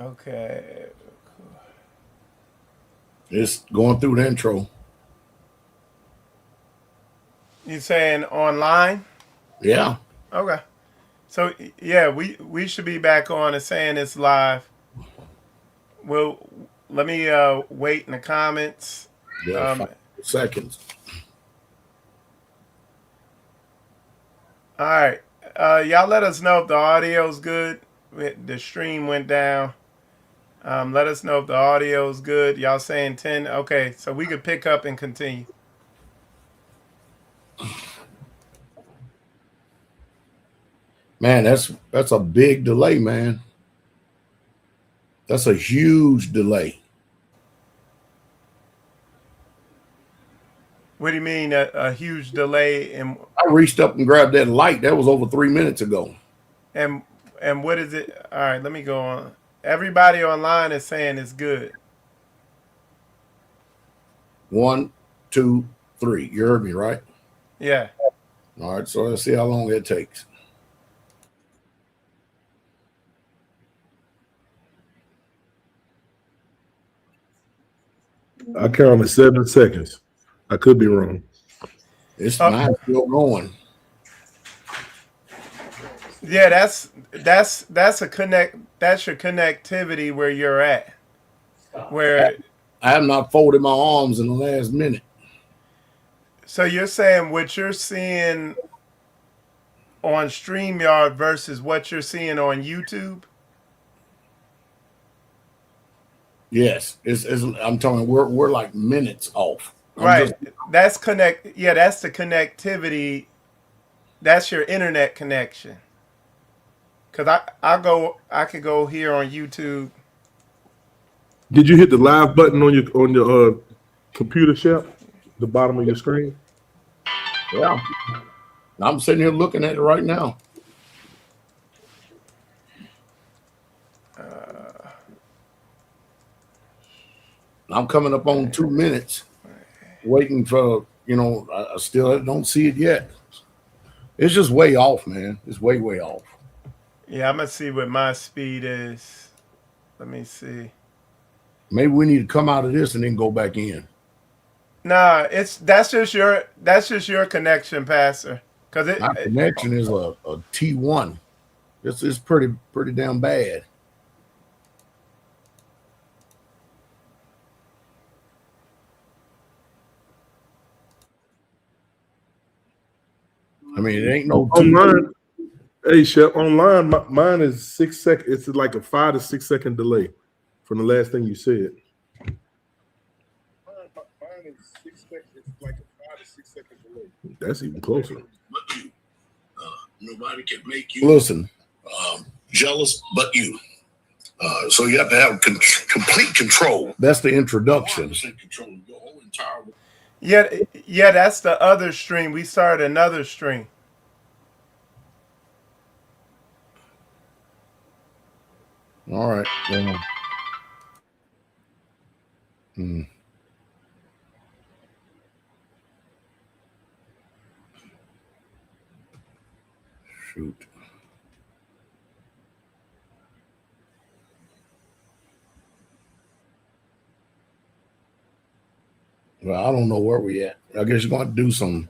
Okay. It's going through the intro. You saying online? Yeah. Okay. So yeah, we should be back on and saying it's live. Well, let me wait in the comments. Yeah. Um, 5 seconds. all right. Y'all let us know if the audio's good. The stream went down. Let us know if the audio's good. Y'all saying 10. Okay, so we could pick up and continue. Man, that's a big delay, man. That's a huge delay. What do you mean a huge delay I reached up and grabbed that light. That was over 3 minutes ago. and and what is it? All right, let me go on. Everybody online is saying it's good. One, two, three. You heard me, right? Yeah. All right. So let's see how long it takes. I counted 7 seconds. I could be wrong. It's Oh, mine's still going. yeah. That's a connect. That's your connectivity where you're at. Where I have not folded my arms in the last minute. so you're saying what you're seeing on StreamYard versus what you're seeing on YouTube? Yes, it's I'm telling you, we're like minutes off. I'm just Right. That's connect. Yeah, that's the connectivity. That's your internet connection. Cause I could go here on YouTube. Did you hit the live button on your computer, Shep? The bottom of your screen? yeah. I'm sitting here looking at it right now. Uh, I'm coming up on 2 minutes, waiting for I still don't see it yet. It's just way off, man. It's way off. yeah, I'm gonna see what my speed is. Let me see. Maybe we need to come out of this and then go back in. Nah, it's that's just your connection, Pastor. Cause My connection is a T1. It's pretty damn bad. I mean, it ain't no T2. Online, hey, Shep, online, mine is 6 seconds. It's like a 5 to 6 second delay from the last thing you said. Mine is 6 seconds. It's like a 5 to 6 second delay. That's even closer. But you, nobody can make you listen jealous, but you. So you have to have complete control. That's the introduction. Control of your whole entire. yeah, that's the other stream. We started another stream. All right. Hmm. Shoot. Well, I don't know where we at. I guess you're going to do some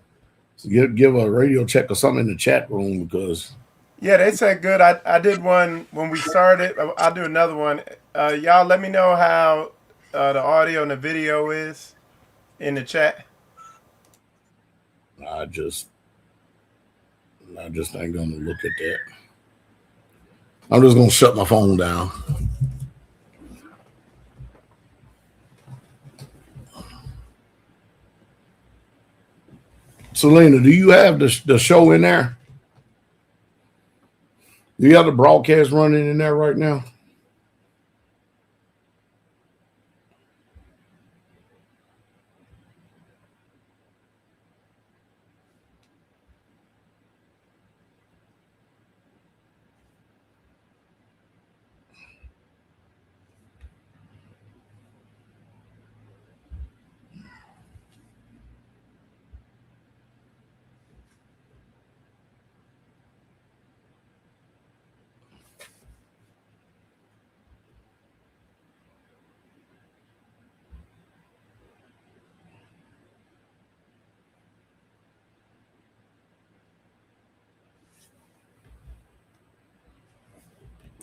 give a radio check or something in the chat room because Yeah, they said good. I did one when we started. I'll do another one. Y'all let me know how the audio and the video is in the chat. I just I just ain't gonna look at that. I'm just gonna shut my phone down. Selena, do you have the show in there? Do you have the broadcast running in there right now?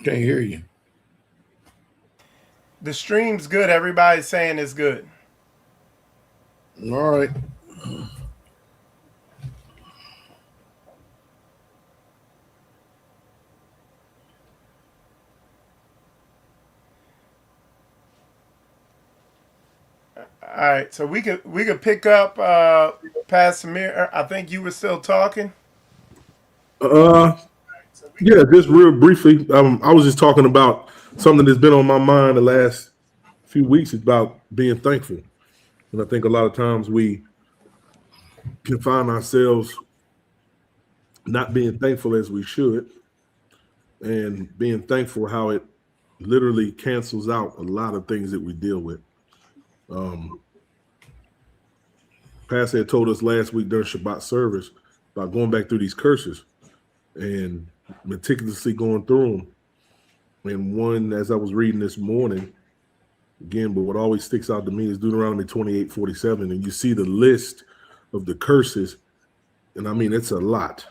Can't hear you. The stream's good. Everybody's saying it's good. All right. All right, so we could pick up Pastor Samir. I think you were still talking. Yeah, just real briefly. I was just talking about something that's been on my mind the last few weeks about being thankful. And I think a lot of times we can find ourselves not being thankful as we should, and being thankful how it literally cancels out a lot of things that we deal with. Pastor had told us last week during Shabbat service about going back through these curses and meticulously going through them. And one, as I was reading this morning, again, but what always sticks out to me is Deuteronomy 28:47. And you see the list of the curses. And I mean, it's a lot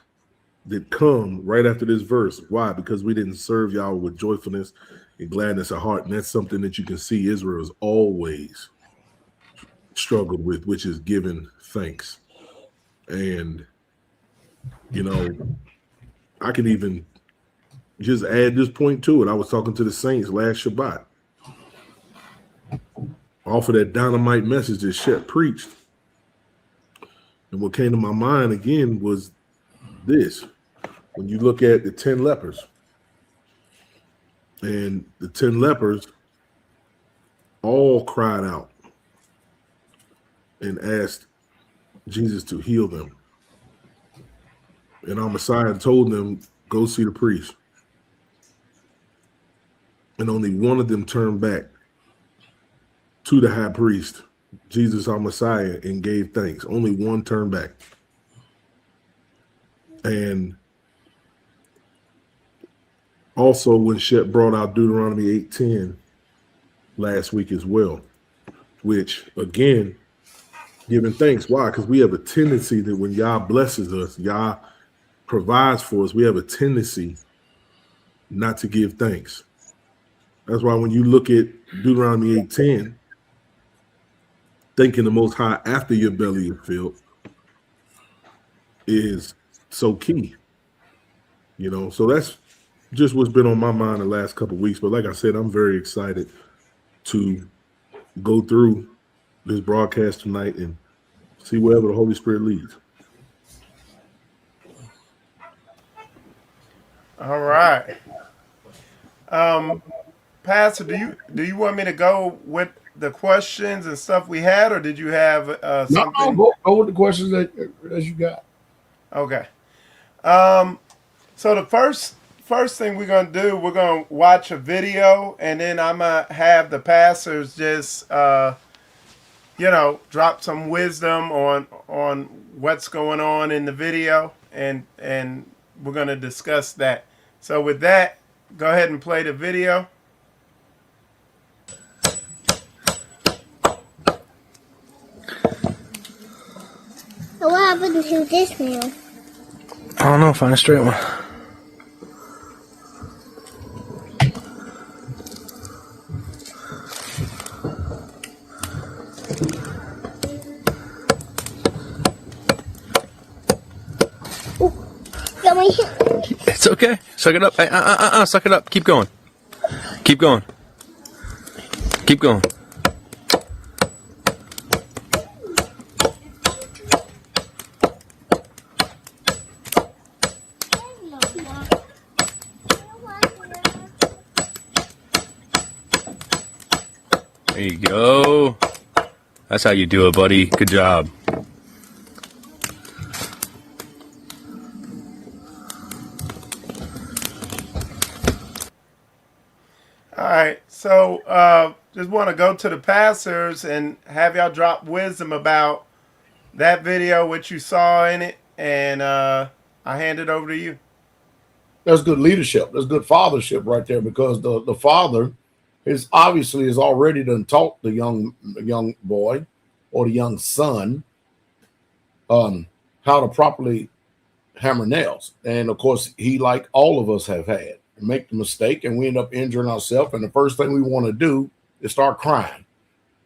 that come right after this verse. Why? Because we didn't serve y'all with joyfulness and gladness of heart. And that's something that you can see Israel has always struggled with, which is giving thanks. And, you know, I can even just add this point to it. I was talking to the saints last Shabbat off of that dynamite message that Shep preached. And what came to my mind again was this. When you look at the 10 lepers, and the 10 lepers all cried out and asked Jesus to heal them. And our Messiah told them, go see the priest. And only one of them turned back to the high priest, Jesus, our Messiah, and gave thanks. Only one turned back. And also when Shep brought out Deuteronomy 8:10 last week as well, which again, giving thanks. Why? Because we have a tendency that when Yah blesses us, Yah provides for us, we have a tendency not to give thanks. That's why when you look at Deuteronomy 8:10, thanking the Most High after your belly is filled is so key. You know, so that's just what's been on my mind the last couple of weeks. But like I said, I'm very excited to go through this broadcast tonight and see wherever the Holy Spirit leads. All right. Pastor, do you want me to go with the questions and stuff we had, or did you have something? No, go with the questions that you got. Okay. So the first thing we're gonna do, we're gonna watch a video, and then I'm gonna have the pastors just drop some wisdom on what's going on in the video, and we're gonna discuss that. So with that, go ahead and play the video. So what happened to this meal? I don't know, find a straight one. Got my It's okay. Suck it up. Hey, suck it up. Keep going. Keep going. Keep going. There you go. That's how you do it, buddy. Good job. All right, so just want to go to the pastors and have y'all drop wisdom about that video, what you saw in it, and I hand it over to you. That's good leadership. That's good fathership right there, because the father is obviously has already done taught the young boy or the young son how to properly hammer nails. And of course, he, like all of us have had, make the mistake and we end up injuring ourselves. And the first thing we want to do is start crying,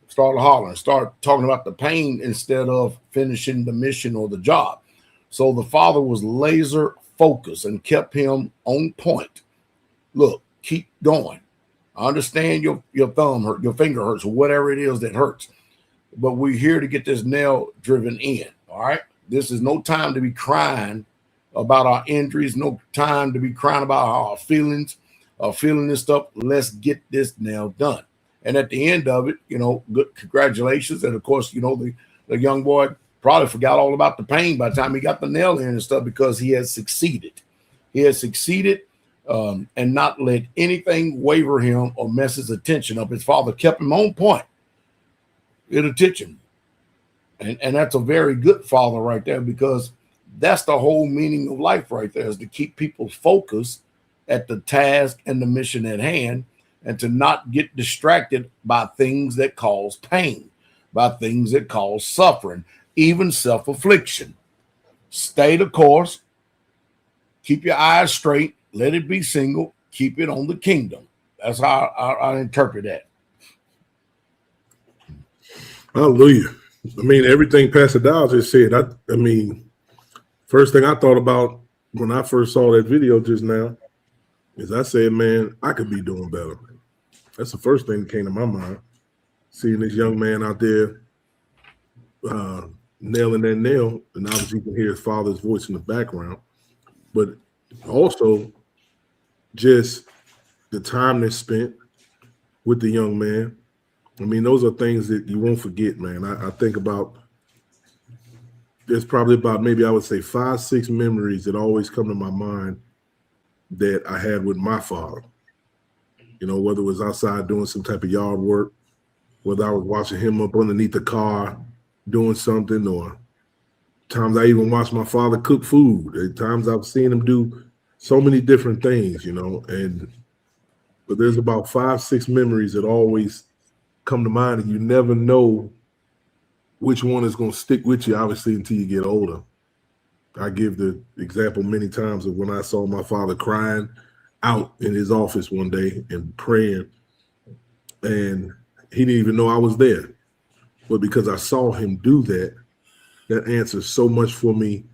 start hollering, start talking about the pain instead of finishing the mission or the job. So the father was laser focused and kept him on point. Look, keep going. I understand your thumb hurt, your finger hurts, or whatever it is that hurts. But we're here to get this nail driven in. All right. This is no time to be crying about our injuries, no time to be crying about our feelings, feeling this stuff. Let's get this nail done. And at the end of it, good congratulations. And of course, the young boy probably forgot all about the pain by the time he got the nail in and stuff, because he has succeeded. He has succeeded and not let anything waver him or mess his attention up. His father kept him on point. It'll teach him. And that's a very good father right there, because that's the whole meaning of life right there, is to keep people focused at the task and the mission at hand, and to not get distracted by things that cause pain, by things that cause suffering, even self-affliction. Stay the course. Keep your eyes straight. Let it be single. Keep it on the kingdom. That's how I interpret that. Hallelujah. I mean, everything Pastor Dow just said. I mean, first thing I thought about when I first saw that video just now is I said, man, I could be doing better. That's the first thing that came to my mind. Seeing this young man out there nailing that nail, and obviously you can hear his father's voice in the background, but also just the time that's spent with the young man. I mean, those are things that you won't forget, man. I think about, there's probably about, maybe I would say 5, 6 memories that always come to my mind that I had with my father. Whether it was outside doing some type of yard work, whether I was watching him up underneath the car doing something, or times I even watched my father cook food. At times I've seen him do so many different things, but there's about 5, 6 memories that always come to mind, and you never know which one is going to stick with you, obviously, until you get older. I give the example many times of when I saw my father crying out in his office one day and praying, and he didn't even know I was there. But because I saw him do that, that answers so much for me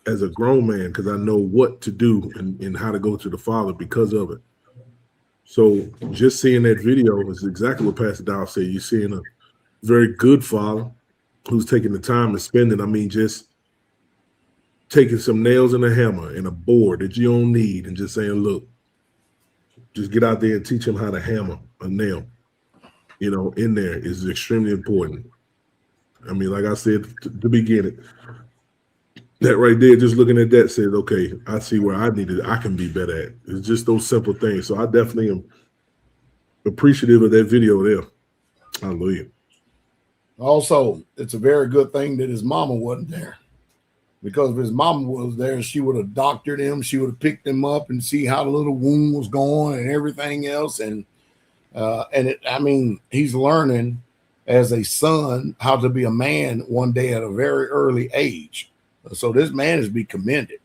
as a grown man, because I know what to do and how to go to the Father because of it. So just seeing that video is exactly what Pastor Dow said. You're seeing a very good father who's taking the time to spend it. I mean, just taking some nails and a hammer and a board that you don't need and just saying, look, just get out there and teach him how to hammer a nail, in there is extremely important. I mean, like I said at the beginning, that right there, just looking at that said, okay, I see where I can be better at. It's just those simple things. So I definitely am appreciative of that video there. Hallelujah. Also, it's a very good thing that his mama wasn't there, because if his mama was there, she would have doctored him. She would have picked him up and see how the little wound was going and everything else. And he's learning as a son how to be a man one day at a very early age. So this man is to be commended.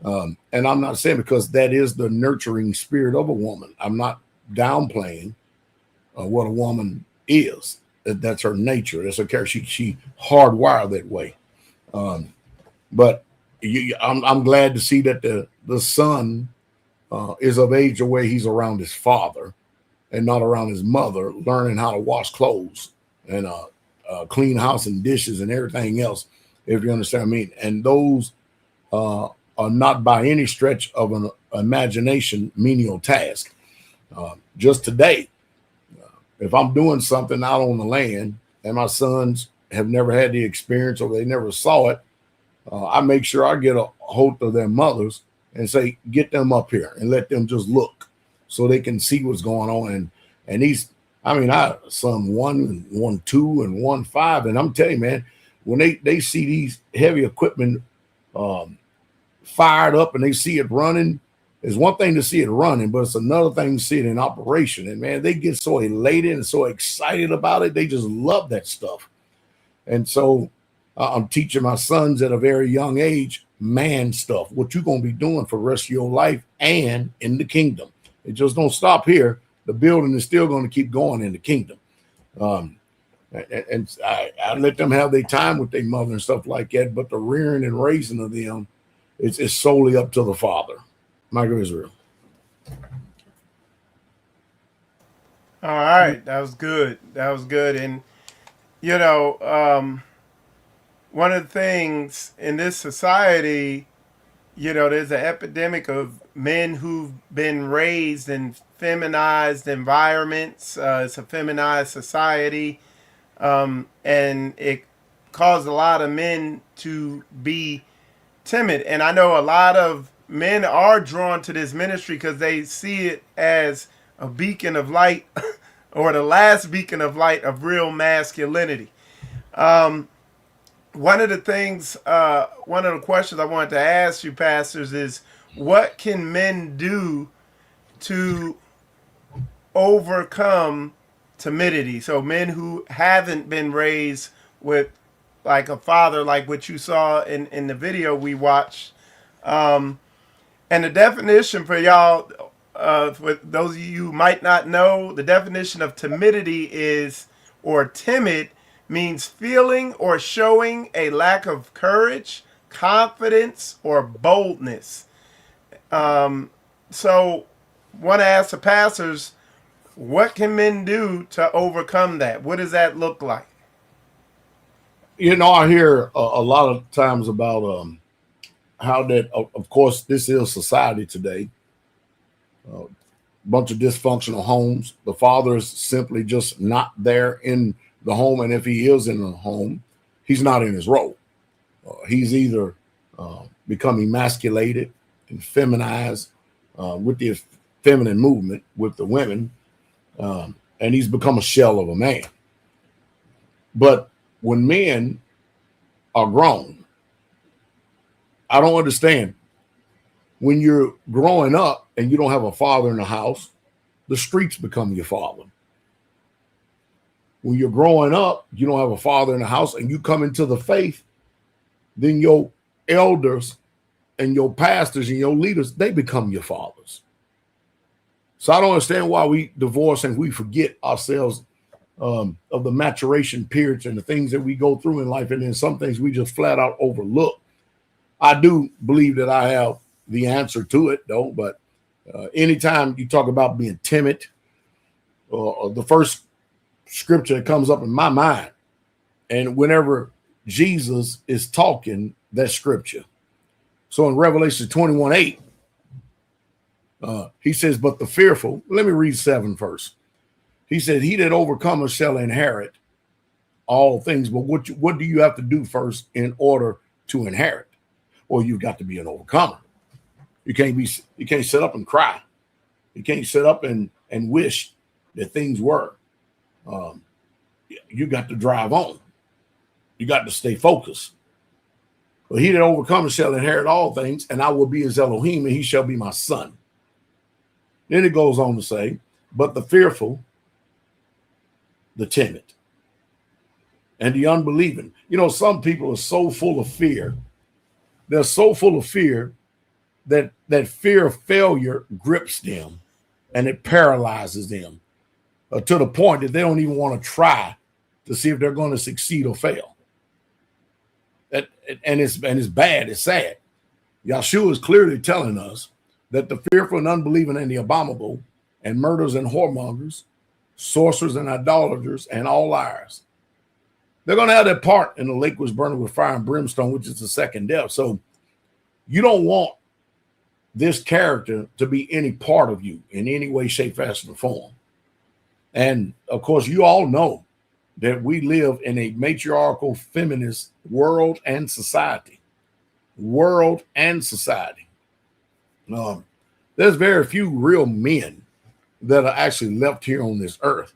And I'm not saying, because that is the nurturing spirit of a woman. I'm not downplaying what a woman is. That's her nature. That's her character. She hardwired that way. But I'm glad to see that the son is of age where he's around his father and not around his mother, learning how to wash clothes and clean house and dishes and everything else, if you understand what I mean. And those are not by any stretch of an imagination menial task. Just today, if I'm doing something out on the land and my sons have never had the experience or they never saw it, I make sure I get a hold of their mothers and say, get them up here and let them just look so they can see what's going on. And I son 1, 1, 2, and 1, 5. And I'm telling you, man, when they see these heavy equipment fired up and they see it running, it's one thing to see it running, but it's another thing to see it in operation. And man, they get so elated and so excited about it. They just love that stuff. And so I'm teaching my sons at a very young age man stuff, what you're going to be doing for the rest of your life and in the kingdom. It just don't stop here. The building is still going to keep going in the kingdom. And I let them have their time with their mother and stuff like that, but the rearing and raising of them is solely up to the father. Michael Israel. All right, that was good. That was good. And you know, one of the things in this society, you know, there's an epidemic of men who've been raised in feminized environments. It's a feminized society, and it caused a lot of men to be timid. And I know a lot of men are drawn to this ministry because they see it as a beacon of light or the last beacon of light of real masculinity. One of the things, one of the questions I wanted to ask you, pastors, is what can men do to overcome timidity? So men who haven't been raised with like a father, like what you saw in the video we watched. And the definition for y'all, for those of you who might not know, the definition of timidity is, or timid, means feeling or showing a lack of courage, confidence, or boldness. So want to ask the pastors, what can men do to overcome that? What does that look like? You know, I hear a lot of times about how that, of course, this is society today. Bunch of dysfunctional homes. The father is simply just not there in the home, and if he is in the home, he's not in his role. He's either become emasculated and feminized with the feminine movement with the women, and he's become a shell of a man. But when men are grown, I don't understand. When you're growing up and you don't have a father in the house, the streets become your father. When you're growing up, you don't have a father in the house and you come into the faith, then your elders and your pastors and your leaders, they become your fathers. So I don't understand why we divorce and we forget ourselves of the maturation periods and the things that we go through in life. And then some things we just flat out overlook. I do believe that I have the answer to it, though. But anytime you talk about being timid, the first scripture that comes up in my mind, and whenever Jesus is talking, that scripture. So in Revelation 21:8, he says, but the fearful, let me read 7 first. He said, he that overcometh shall inherit all things. But what do you have to do first in order to inherit? Well, you've got to be an overcomer. You can't sit up and cry. You can't sit up and wish that things were. You got to drive on. You got to stay focused. But he that overcometh shall inherit all things, and I will be his Elohim, and he shall be my son. Then it goes on to say, but the fearful, the timid, and the unbelieving. You know, some people are so full of fear. They're so full of fear that fear of failure grips them and it paralyzes them to the point that they don't even want to try to see if they're going to succeed or fail. And it's bad. It's sad. Yahshua is clearly telling us that the fearful and unbelieving and the abominable and murderers and whoremongers, sorcerers and idolaters and all liars, they're going to have their part in the lake which burning with fire and brimstone, which is the second death. So you don't want this character to be any part of you in any way, shape, fashion, or form. And of course, you all know that we live in a matriarchal feminist world and society. World and society. There's very few real men that are actually left here on this earth.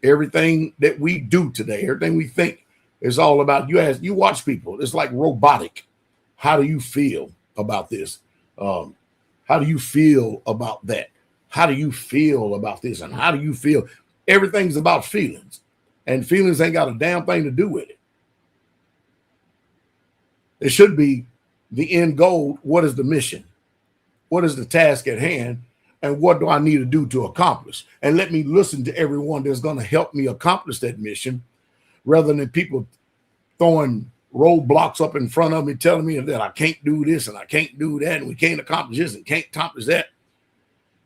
Everything that we do today, everything we think is all about, you watch people, it's like robotic. How do you feel about this? How do you feel about that? How do you feel about this? And how do you feel? Everything's about feelings, and feelings ain't got a damn thing to do with it. It should be the end goal, what is the mission? What is the task at hand? And what do I need to do to accomplish? And let me listen to everyone that's going to help me accomplish that mission, rather than people throwing roadblocks up in front of me, telling me that I can't do this and I can't do that, and we can't accomplish this and can't accomplish that.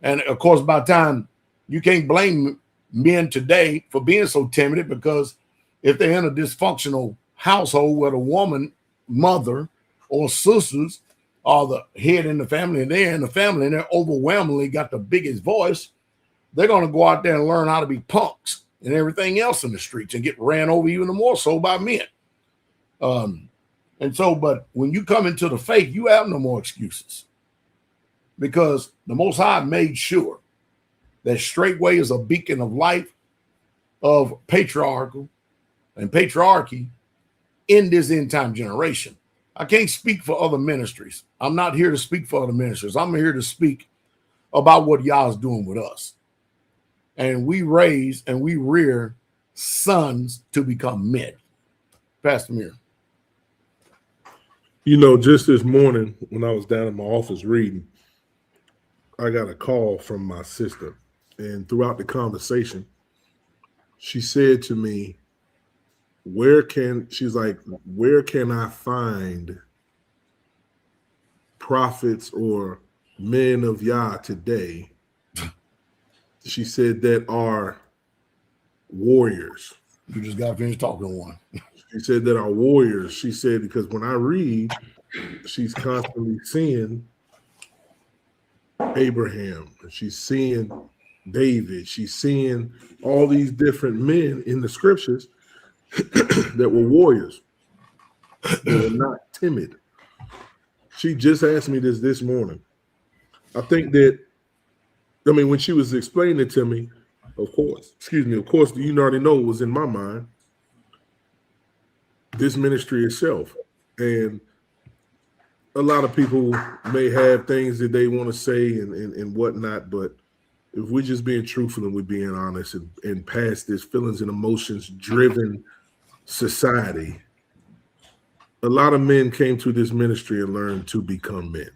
And of course, by the time, you can't blame men today for being so timid, because if they're in a dysfunctional household where the woman, mother, or sisters are the head in the family, and they're in the family and they're overwhelmingly got the biggest voice, they're going to go out there and learn how to be punks and everything else in the streets and get ran over even more so by men. And so, but when you come into the faith, you have no more excuses, because the Most High made sure that straightway is a beacon of life, of patriarchal and patriarchy in this end time generation. I can't speak for other ministries. I'm not here to speak for other ministries. I'm here to speak about what y'all is doing with us. And we raise and we rear sons to become men. Pastor Mir. You know, just this morning when I was down in my office reading, I got a call from my sister. And throughout the conversation, she said to me, where can I find prophets or men of Yah today? She said that are warriors. You just got to finish talking to one. She said that are warriors. She said, because when I read, she's constantly seeing Abraham, she's seeing David, she's seeing all these different men in the scriptures that were warriors, that were not timid. She just asked me this morning. I think that, I mean, when she was explaining it to me, of course, you already know what was in my mind, this ministry itself. And a lot of people may have things that they want to say and whatnot, but if we're just being truthful and we're being honest and past this feelings and emotions driven society, a lot of men came to this ministry and learned to become men.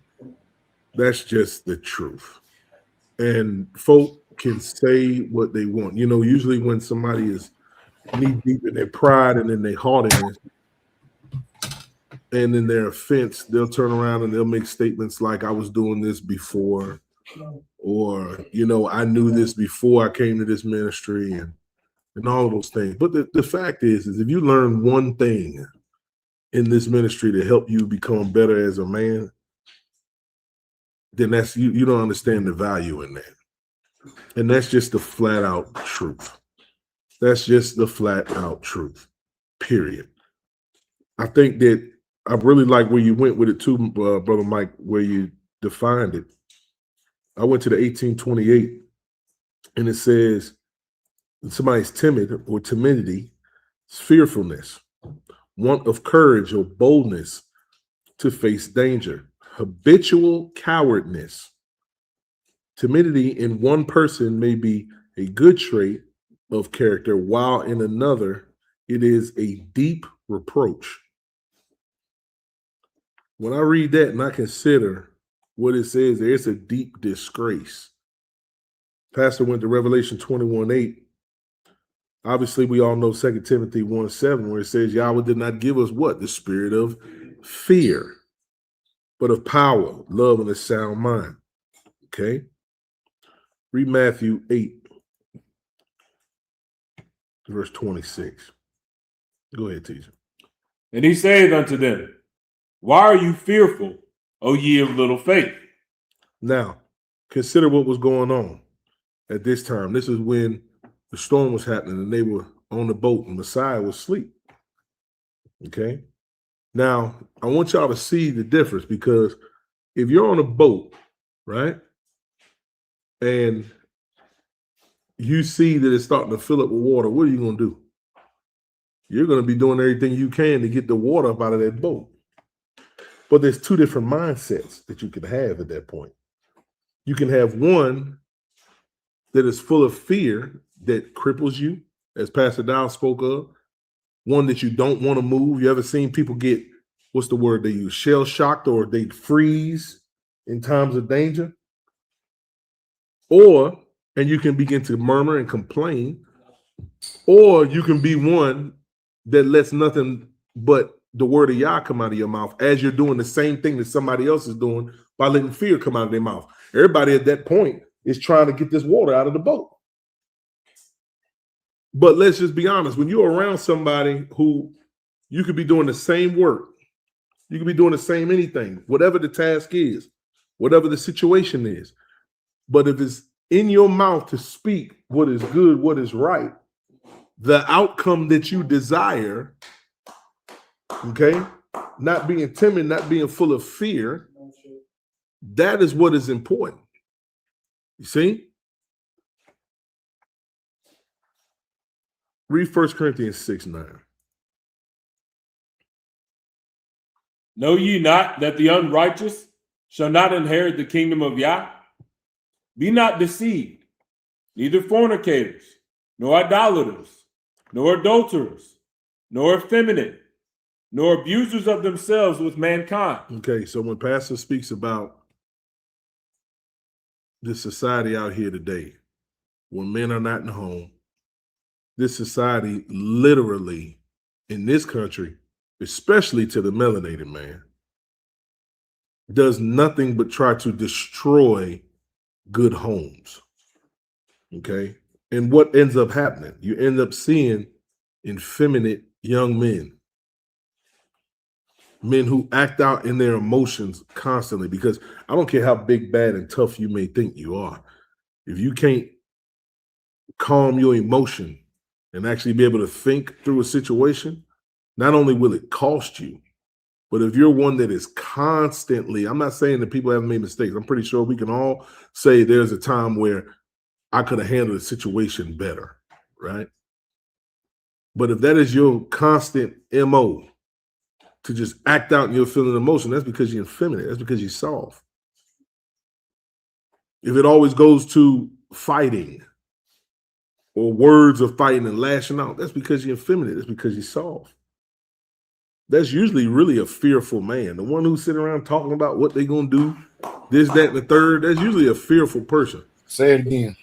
That's just the truth. And folk can say what they want. You know, usually when somebody is knee deep in their pride and in their haughtiness and in their offense, they'll turn around and they'll make statements like, I was doing this before, or, you know, I knew this before I came to this ministry, and all of those things. But the fact is if you learn one thing in this ministry to help you become better as a man, then that's you don't understand the value in that. And that's just the flat out truth. That's just the flat out truth, period. I think that I really like where you went with it too, Brother Mike, where you defined it. I went to the 1828 and it says somebody's timid or timidity is fearfulness, want of courage or boldness to face danger, habitual cowardness. Timidity in one person may be a good trait of character, while in another it is a deep reproach. When I read that and I consider what it says, there's a deep disgrace. Pastor went to Revelation 21:8. Obviously, we all know 2 Timothy 1:7, where it says Yahweh did not give us what? The spirit of fear, but of power, love, and a sound mind. Okay? Read Matthew 8, verse 26. Go ahead, teacher. And he said unto them, why are you fearful, O ye of little faith? Now, consider what was going on at this time. This is when the storm was happening and they were on the boat and Messiah was asleep. Okay? Now, I want y'all to see the difference, because if you're on a boat, right, and you see that it's starting to fill up with water, what are you going to do? You're going to be doing everything you can to get the water up out of that boat. But there's two different mindsets that you can have at that point. You can have one that is full of fear that cripples you, as Pastor Dow spoke of, one that you don't want to move. You ever seen people get what's the word they use? Shell shocked, or they freeze in times of danger. And you can begin to murmur and complain, or you can be one that lets nothing but the word of Yah come out of your mouth as you're doing the same thing that somebody else is doing by letting fear come out of their mouth. Everybody at that point is trying to get this water out of the boat. But let's just be honest. When you're around somebody who you could be doing the same work, you could be doing the same anything, whatever the task is, whatever the situation is. But if it's in your mouth to speak what is good, what is right, the outcome that you desire, okay, not being timid, not being full of fear, that is what is important. You see? Read 1 Corinthians 6:9. Know ye not that the unrighteous shall not inherit the kingdom of Yah? Be not deceived, neither fornicators, nor idolaters, nor adulterers, nor effeminate, nor abusers of themselves with mankind. Okay, so when Pastor speaks about this society out here today, when men are not in the home, this society literally in this country, especially to the melanated man, does nothing but try to destroy good homes. Okay. And what ends up happening? You end up seeing effeminate young men who act out in their emotions constantly, because I don't care how big, bad, and tough you may think you are. If you can't calm your emotion and actually be able to think through a situation, not only will it cost you, but if you're one that is constantly, I'm not saying that people haven't made mistakes. I'm pretty sure we can all say there's a time where I could have handled the situation better, right? But if that is your constant MO, to just act out your feeling emotion, that's because you're effeminate. That's because you're soft. If it always goes to fighting or words of fighting and lashing out, that's because you're effeminate. That's because you're soft. That's usually really a fearful man. The one who's sitting around talking about what they're going to do, this, that, and the third, that's usually a fearful person. Say it again.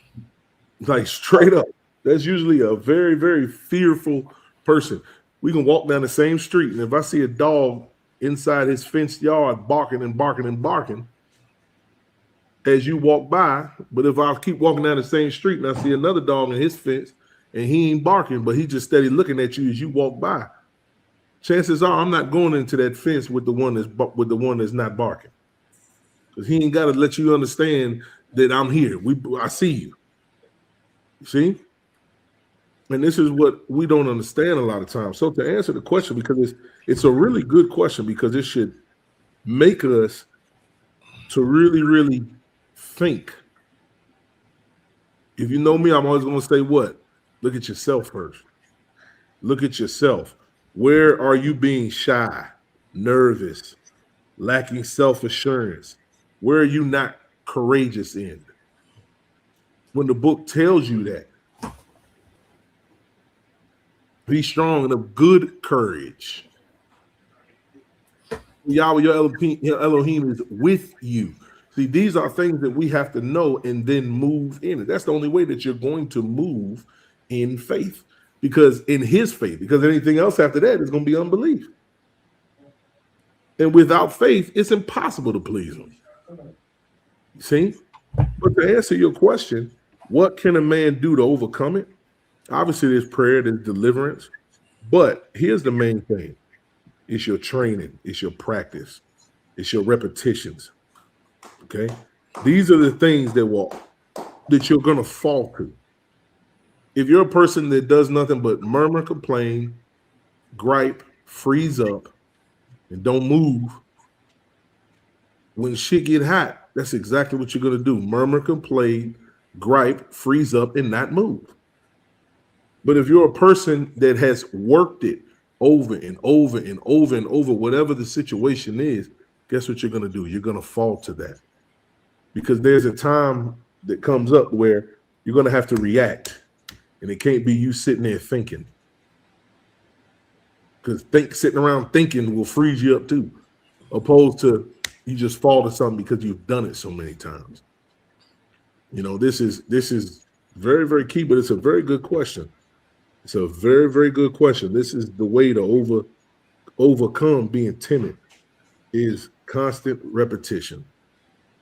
Like straight up. That's usually a very, very fearful person. We can walk down the same street, and if I see a dog inside his fenced yard barking and barking and barking as you walk by, but if I keep walking down the same street and I see another dog in his fence and he ain't barking, but he just steady looking at you as you walk by, chances are I'm not going into that fence with the one that's not barking, because he ain't got to let you understand that I'm here. I see you. You see? And this is what we don't understand a lot of times. So to answer the question, because it's a really good question, because it should make us to really, really think. If you know me, I'm always going to say what? Look at yourself first. Look at yourself. Where are you being shy, nervous, lacking self-assurance? Where are you not courageous in? When the book tells you that, be strong and of good courage. Yahweh, your Elohim is with you. See, these are things that we have to know and then move in it. That's the only way that you're going to move in faith, because in his faith, because anything else after that is going to be unbelief. And without faith, it's impossible to please him. See? But to answer your question, what can a man do to overcome it? Obviously, there's prayer, there's deliverance. But here's the main thing. It's your training. It's your practice. It's your repetitions. Okay? These are the things that you're going to fall to. If you're a person that does nothing but murmur, complain, gripe, freeze up, and don't move, when shit get hot, that's exactly what you're going to do. Murmur, complain, gripe, freeze up, and not move. But if you're a person that has worked it over and over and over and over, whatever the situation is, guess what you're going to do? You're going to fall to that. Because there's a time that comes up where you're going to have to react. And it can't be you sitting there thinking. because sitting around thinking will freeze you up too, opposed to you just fall to something because you've done it so many times. You know, this is very, very key, but it's a very good question. It's a very, very good question. This is the way to overcome being timid, is constant repetition.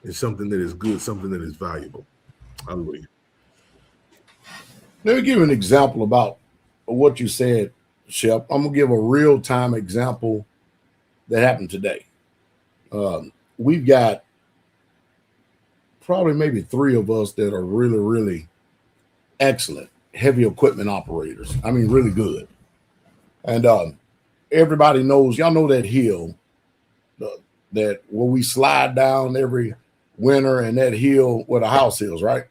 It's something that is good, something that is valuable. Hallelujah. Let me give you an example about what you said, Shep. I'm gonna give a real-time example that happened today. We've got probably maybe 3 of us that are really, really excellent heavy equipment operators. I mean, really good. And everybody knows, y'all know that hill that where we slide down every winter, and that hill where the house is, right?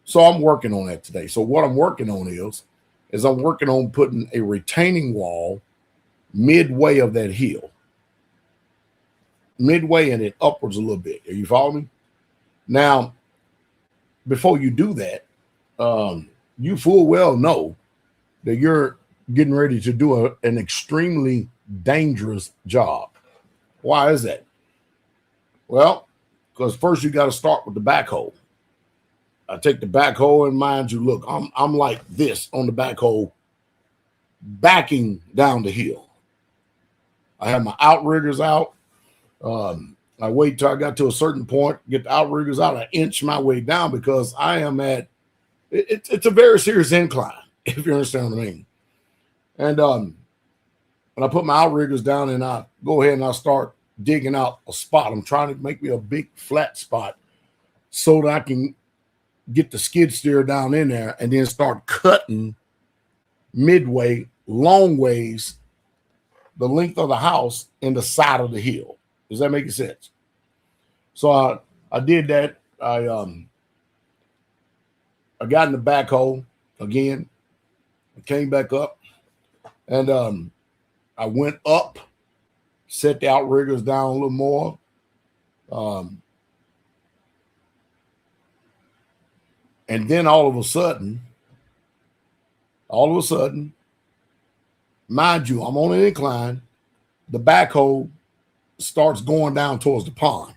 So I'm working on that today. So what I'm working on is I'm working on putting a retaining wall midway of that hill. Midway and then upwards a little bit. Are you following me? Now, before you do that, you full well know that you're getting ready to do an extremely dangerous job. Why is that? Well, because first you got to start with the backhoe. I take the backhoe, and mind you, look, I'm like this on the backhoe, backing down the hill. I have my outriggers out. I wait till I got to a certain point, get the outriggers out, I inch my way down because I am at it's a very serious incline, if you understand what I mean. And when I put my outriggers down, and I go ahead and I start digging out a spot. I'm trying to make me a big flat spot so that I can get the skid steer down in there and then start cutting midway, long ways, the length of the house and the side of the hill. Does that make sense? So I did that. I got in the backhoe again. I came back up, and I went up, set the outriggers down a little more. And then all of a sudden, mind you, I'm on an incline. The backhoe starts going down towards the pond.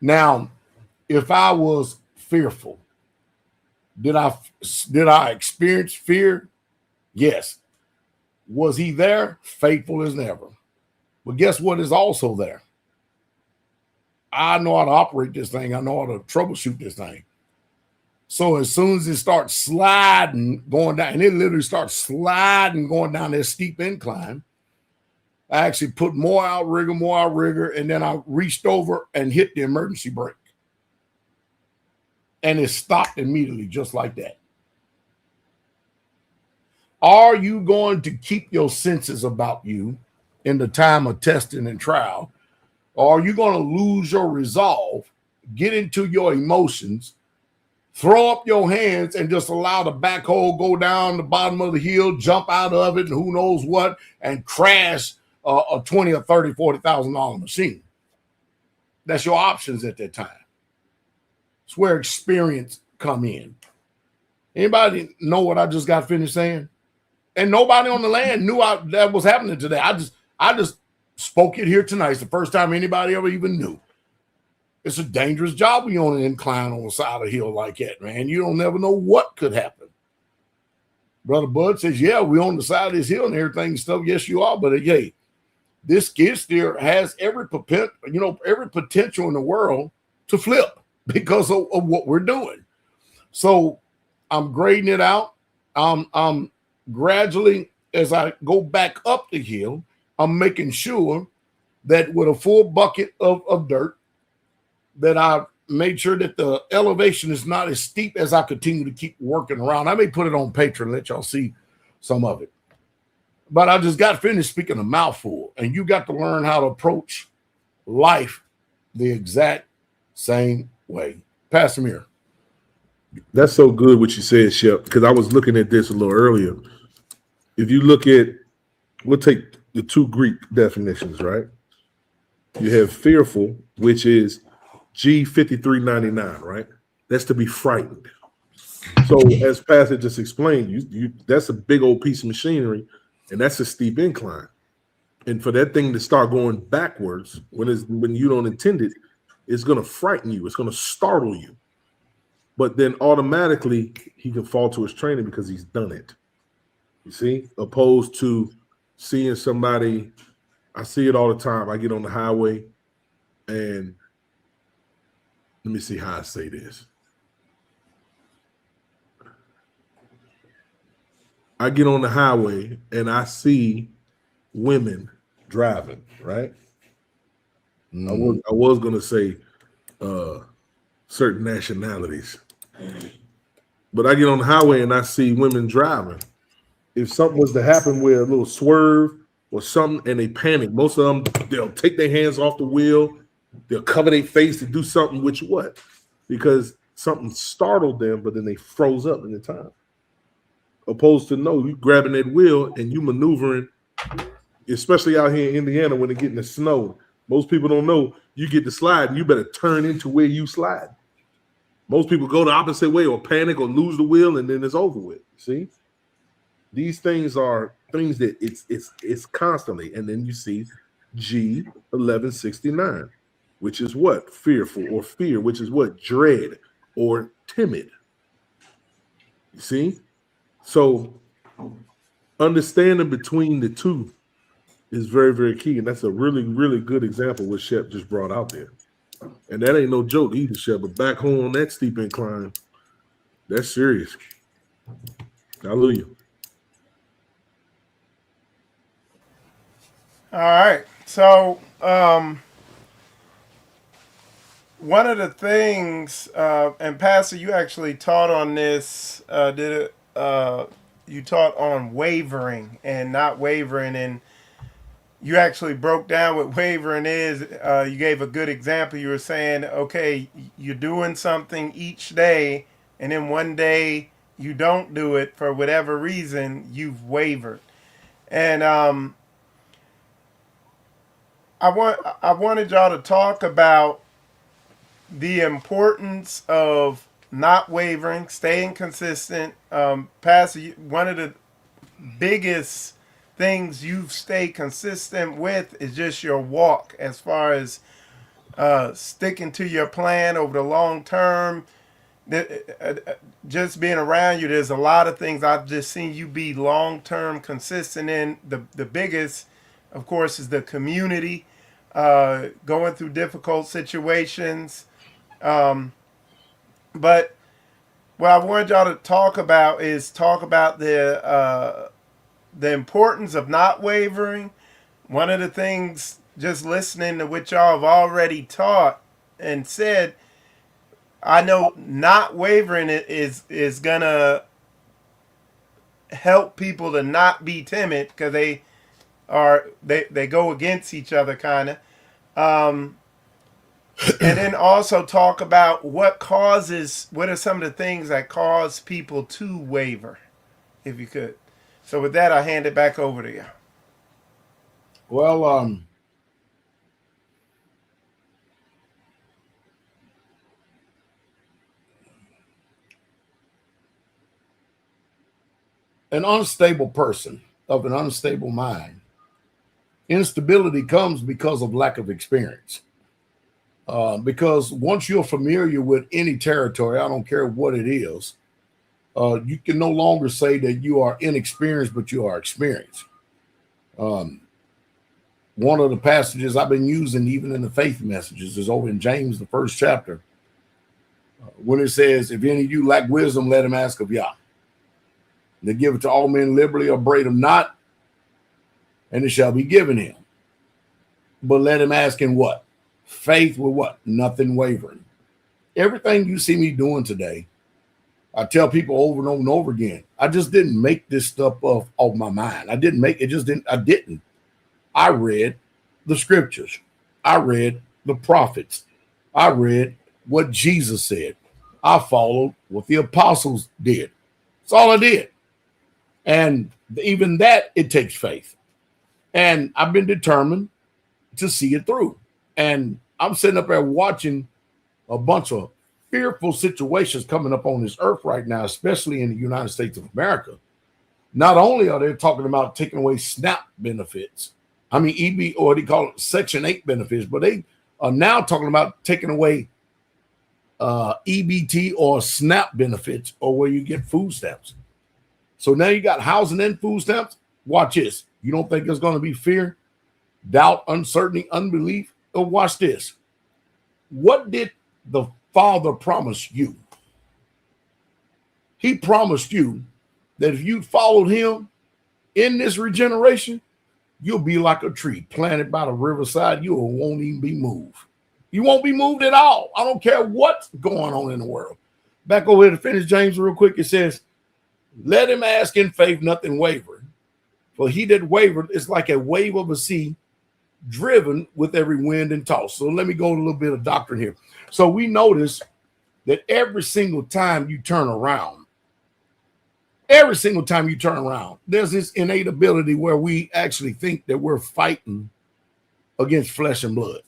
Now, if I was fearful, did I experience fear? Yes. Was he there? Faithful as never. But guess what is also there? I know how to operate this thing. I know how to troubleshoot this thing. So as soon as it starts sliding, going down, and it literally starts sliding, going down this steep incline, I actually put more outrigger, and then I reached over and hit the emergency brake. And it stopped immediately, just like that. Are you going to keep your senses about you in the time of testing and trial? Or are you going to lose your resolve, get into your emotions, throw up your hands, and just allow the backhoe go down the bottom of the hill, jump out of it, and who knows what, and crash a $20,000 or $30,000, $40,000 machine? That's your options at that time. It's where experience come in. Anybody know what I just got finished saying? And nobody on the land knew that was happening today. I just spoke it here tonight. It's the first time anybody ever even knew. It's a dangerous job when you're on an incline on the side of a hill like that, man. You don't never know what could happen. Brother Bud says, yeah, we're on the side of this hill and everything and stuff. Yes, you are. But hey, this skid steer has every potential in the world to flip because of what we're doing. So I'm grading it out. I'm gradually, as I go back up the hill, I'm making sure that with a full bucket of dirt, that I made sure that the elevation is not as steep as I continue to keep working around. I may put it on Patreon and let y'all see some of it. But I just got finished speaking a mouthful, and you got to learn how to approach life the exact same way. Pastor Mir. That's so good what you said, Shep, because I was looking at this a little earlier. If you look at, we'll take the 2 Greek definitions, right? You have fearful, which is G5399, right? That's to be frightened. So as Pastor just explained, you that's a big old piece of machinery, and that's a steep incline. And for that thing to start going backwards when you don't intend it, it's going to frighten you. It's going to startle you. But then automatically he can fall to his training because he's done it. You see, opposed to seeing somebody. I see it all the time. I get on the highway, and let me see how I say this. I get on the highway and I see women driving, right? I was gonna say certain nationalities, but I get on the highway and I see women driving. If something was to happen with a little swerve or something and they panic, most of them, they'll take their hands off the wheel, they'll cover their face to do something, which what? Because something startled them, but then they froze up in the time. Opposed to no, you grabbing that wheel and you maneuvering, especially out here in Indiana when it getting the snow. Most people don't know you get the slide and you better turn into where you slide. Most people go the opposite way or panic or lose the wheel and then it's over with. See? These things are things that it's constantly. And then you see G1169, which is what? Fearful or fear, which is what? Dread or timid. You see? So understanding between the two is very, very key. And that's a really, really good example what Shep just brought out there. And that ain't no joke either, Shep. But back home on that steep incline, that's serious. Hallelujah. All right. So one of the things, and Pastor, you actually taught on this, you taught on wavering and not wavering, and you actually broke down what wavering is. You gave a good example. You were saying, okay, you're doing something each day, and then one day you don't do it for whatever reason, you've wavered. And I wanted y'all to talk about the importance of not wavering, staying consistent. Pastor, one of the biggest things you've stayed consistent with is just your walk, as far as sticking to your plan over the long term. Just being around you, there's a lot of things I've just seen you be long term consistent in. The biggest, of course, is the community, going through difficult situations. But what I wanted y'all to talk about is the importance of not wavering. One of the things, just listening to what y'all have already taught and said, I know not wavering is gonna help people to not be timid, because they go against each other kind of. And then also talk about what are some of the things that cause people to waver, if you could. So with that, I hand it back over to you. Well, an unstable person of an unstable mind, instability comes because of lack of experience. Because once you're familiar with any territory, I don't care what it is, you can no longer say that you are inexperienced, but you are experienced. One of the passages I've been using, even in the faith messages, is over in James, the 1st chapter, when it says, if any of you lack wisdom, let him ask of Yah. They give it to all men liberally, upbraid him not, and it shall be given him. But let him ask in what? Faith with what? Nothing wavering. Everything you see me doing today, I tell people over and over and over again, I just didn't make this stuff off my mind. I didn't. I read the scriptures. I read the prophets. I read what Jesus said. I followed what the apostles did. That's all I did. And even that, it takes faith. And I've been determined to see it through. And I'm sitting up there watching a bunch of fearful situations coming up on this earth right now, especially in the United States of America. Not only are they talking about taking away SNAP benefits, I mean EB, or they call it Section 8 benefits, but they are now talking about taking away EBT or SNAP benefits, or where you get food stamps. So now you got housing and food stamps. Watch this. You don't think there's going to be fear, doubt, uncertainty, unbelief? Oh, watch this. What did the Father promise you? He promised you that if you followed him in this regeneration, you'll be like a tree planted by the riverside. You won't even be moved. You won't be moved at all. I don't care what's going on in the world. Back over here to finish James real quick. It says, let him ask in faith, nothing wavering. For he that wavered is like a wave of a sea driven with every wind and toss. So let me go a little bit of doctrine here. So we notice that every single time you turn around, there's this innate ability where we actually think that we're fighting against flesh and blood.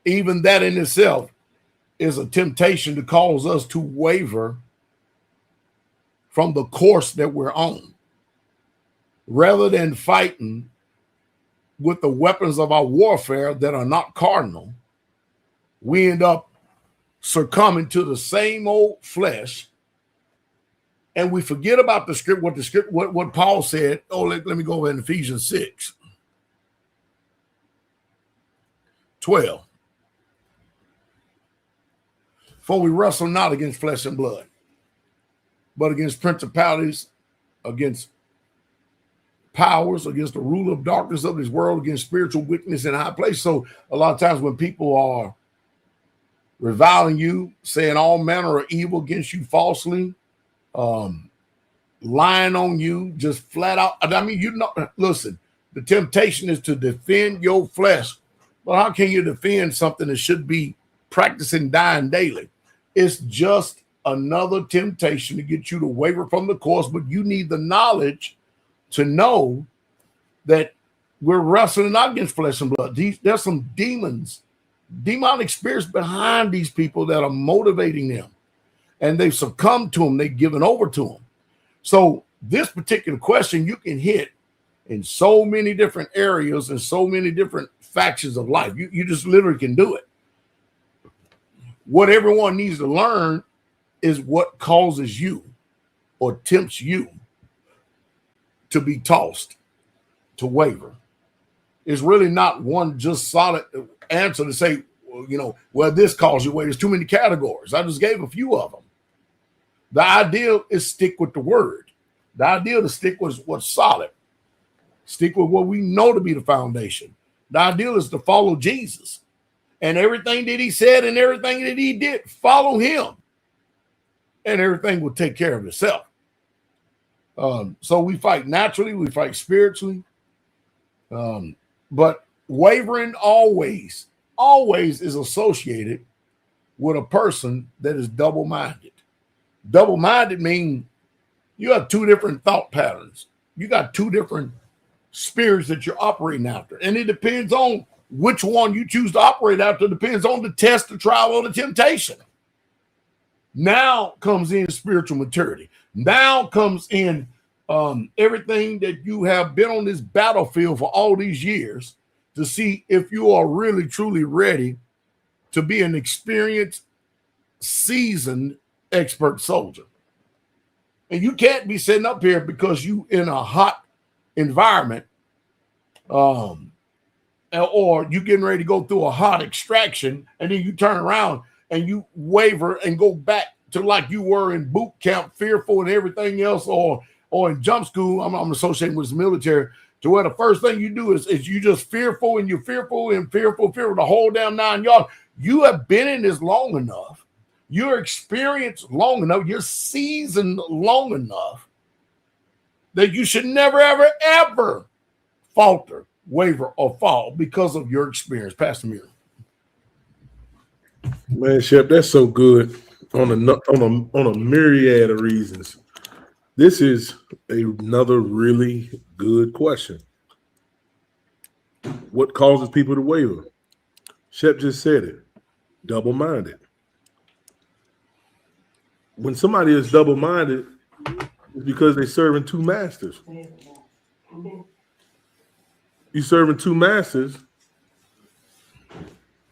Even that in itself is a temptation to cause us to waver from the course that we're on. Rather than fighting with the weapons of our warfare that are not carnal, we end up succumbing to the same old flesh, and we forget about the script, what Paul said. Oh, let me go over in Ephesians 6:12. For we wrestle not against flesh and blood, but against principalities, against powers, against the ruler of darkness of this world, against spiritual wickedness in high places. So a lot of times when people are reviling you, saying all manner of evil against you falsely, lying on you, just flat out. I mean, listen, the temptation is to defend your flesh. But how can you defend something that should be practicing dying daily? It's just another temptation to get you to waver from the course, but you need the knowledge to know that we're wrestling not against flesh and blood. There's some demonic spirits behind these people that are motivating them, and they've succumbed to them. They've given over to them. So this particular question you can hit in so many different areas and so many different factions of life. You just literally can do it. What everyone needs to learn is what causes you or tempts you to be tossed, to waver. It's really not one just solid answer to say, well, this causes you waver. There's too many categories. I just gave a few of them. The ideal is stick with the word. The ideal to stick with what's solid. Stick with what we know to be the foundation. The ideal is to follow Jesus. And everything that he said and everything that he did, follow him. And everything will take care of itself. So we fight naturally, we fight spiritually. But wavering always is associated with a person that is double-minded. Double-minded means you have two different thought patterns. You got two different spirits that you're operating after. And it depends on which one you choose to operate after. It depends on the test, the trial, or the temptation. Now comes in spiritual maturity. Now comes in everything that you have been on this battlefield for all these years to see if you are really, truly ready to be an experienced, seasoned, expert soldier. And you can't be sitting up here because you in a hot environment or you getting ready to go through a hot extraction, and then you turn around and you waver and go back to like you were in boot camp, fearful and everything else, or in jump school. I'm associated with the military, to where the first thing you do is you just fearful and you're fearful the whole damn 9 yards. You have been in this long enough. You're experienced long enough. You're seasoned long enough that you should never, ever, ever falter, waver, or fall because of your experience. Pastor Muir. Man, Shep, that's so good on a myriad of reasons. This is another really good question. What causes people to waver? Shep just said it. Double-minded. When somebody is double-minded, it's because they're serving two masters. You serving two masters,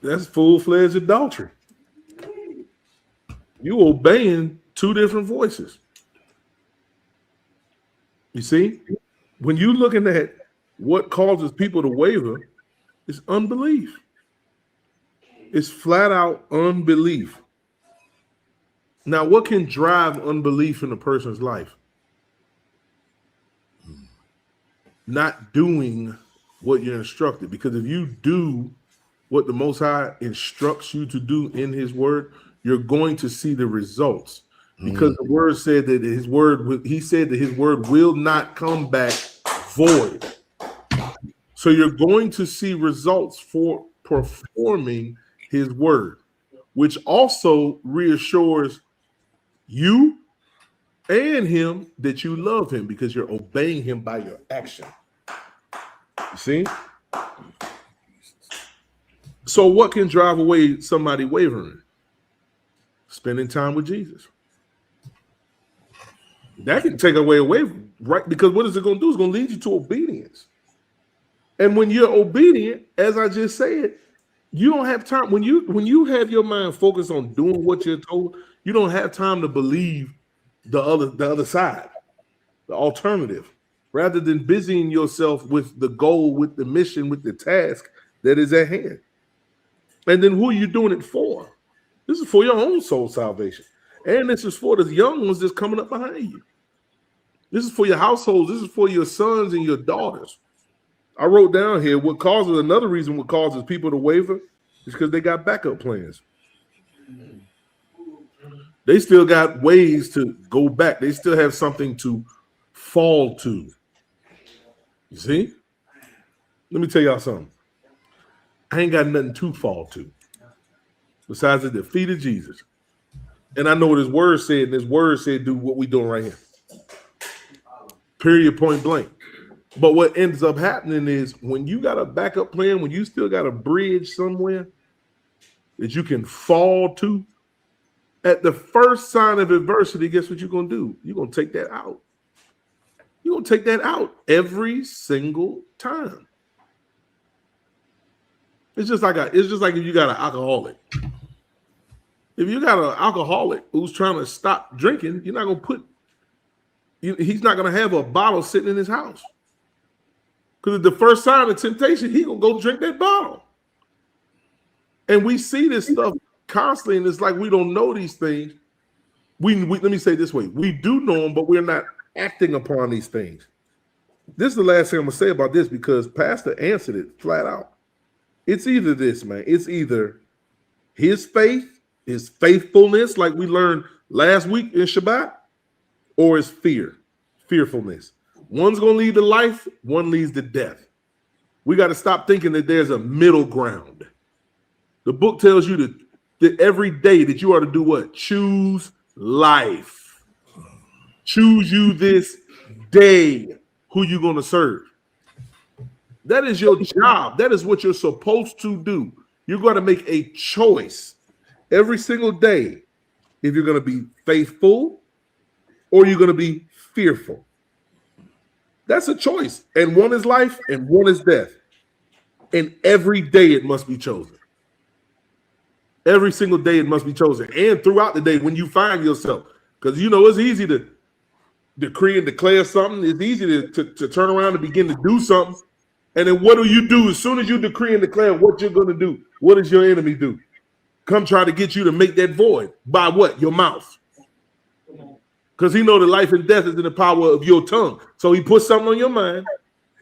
that's full-fledged adultery. You obeying two different voices. You see, when you're looking at what causes people to waver, it's unbelief. It's flat out unbelief. Now, what can drive unbelief in a person's life? Not doing what you're instructed. Because if you do what the Most High instructs you to do in His Word, you're going to see the results. Because the Word said that His Word, He said that His Word will not come back void. So you're going to see results for performing His Word, which also reassures you and Him that you love Him because you're obeying Him by your action. You see? So what can drive away somebody wavering? Spending time with Jesus. That can take away, right? Because what is it going to do? It's going to lead you to obedience. And when you're obedient, as I just said, you don't have time. When you have your mind focused on doing what you're told, you don't have time to believe the other side, the alternative, rather than busying yourself with the goal, with the mission, with the task that is at hand. And then who are you doing it for? This is for your own soul salvation. And this is for the young ones that's coming up behind you. This is for your households. This is for your sons and your daughters. I wrote down here another reason what causes people to waver is because they got backup plans. They still got ways to go back. They still have something to fall to. You see? Let me tell y'all something. I ain't got nothing to fall to besides the defeat of Jesus. And I know what His Word said, and His Word said do what we doing right here. Period, point blank. But what ends up happening is when you got a backup plan, when you still got a bridge somewhere that you can fall to, at the first sign of adversity, guess what you're going to do? You're going to take that out. You're going to take that out every single time. It's just like if you got an alcoholic. If you got an alcoholic who's trying to stop drinking, you're not going to he's not going to have a bottle sitting in his house. Because at the first sign of temptation, he's going to go drink that bottle. And we see this stuff constantly, and it's like we don't know these things. Let me say it this way. We do know them, but we're not acting upon these things. This is the last thing I'm going to say about this because Pastor answered it flat out. It's either this, man. It's either his faith, his faithfulness, like we learned last week in Shabbat, or his fearfulness. One's going to lead to life, one leads to death. We got to stop thinking that there's a middle ground. The book tells you that every day that you are to do what? Choose life. Choose you this day who you're going to serve. That is your job. That is what you're supposed to do. You're going to make a choice every single day if you're going to be faithful or you're going to be fearful. That's a choice. And one is life and one is death. And every day it must be chosen. Every single day it must be chosen. And throughout the day when you find yourself, because it's easy to decree and declare something. It's easy to turn around and begin to do something. And then what do you do? As soon as you decree and declare what you're going to do, what does your enemy do? Come try to get you to make that void. By what? Your mouth. Because he knows that life and death is in the power of your tongue. So he puts something on your mind.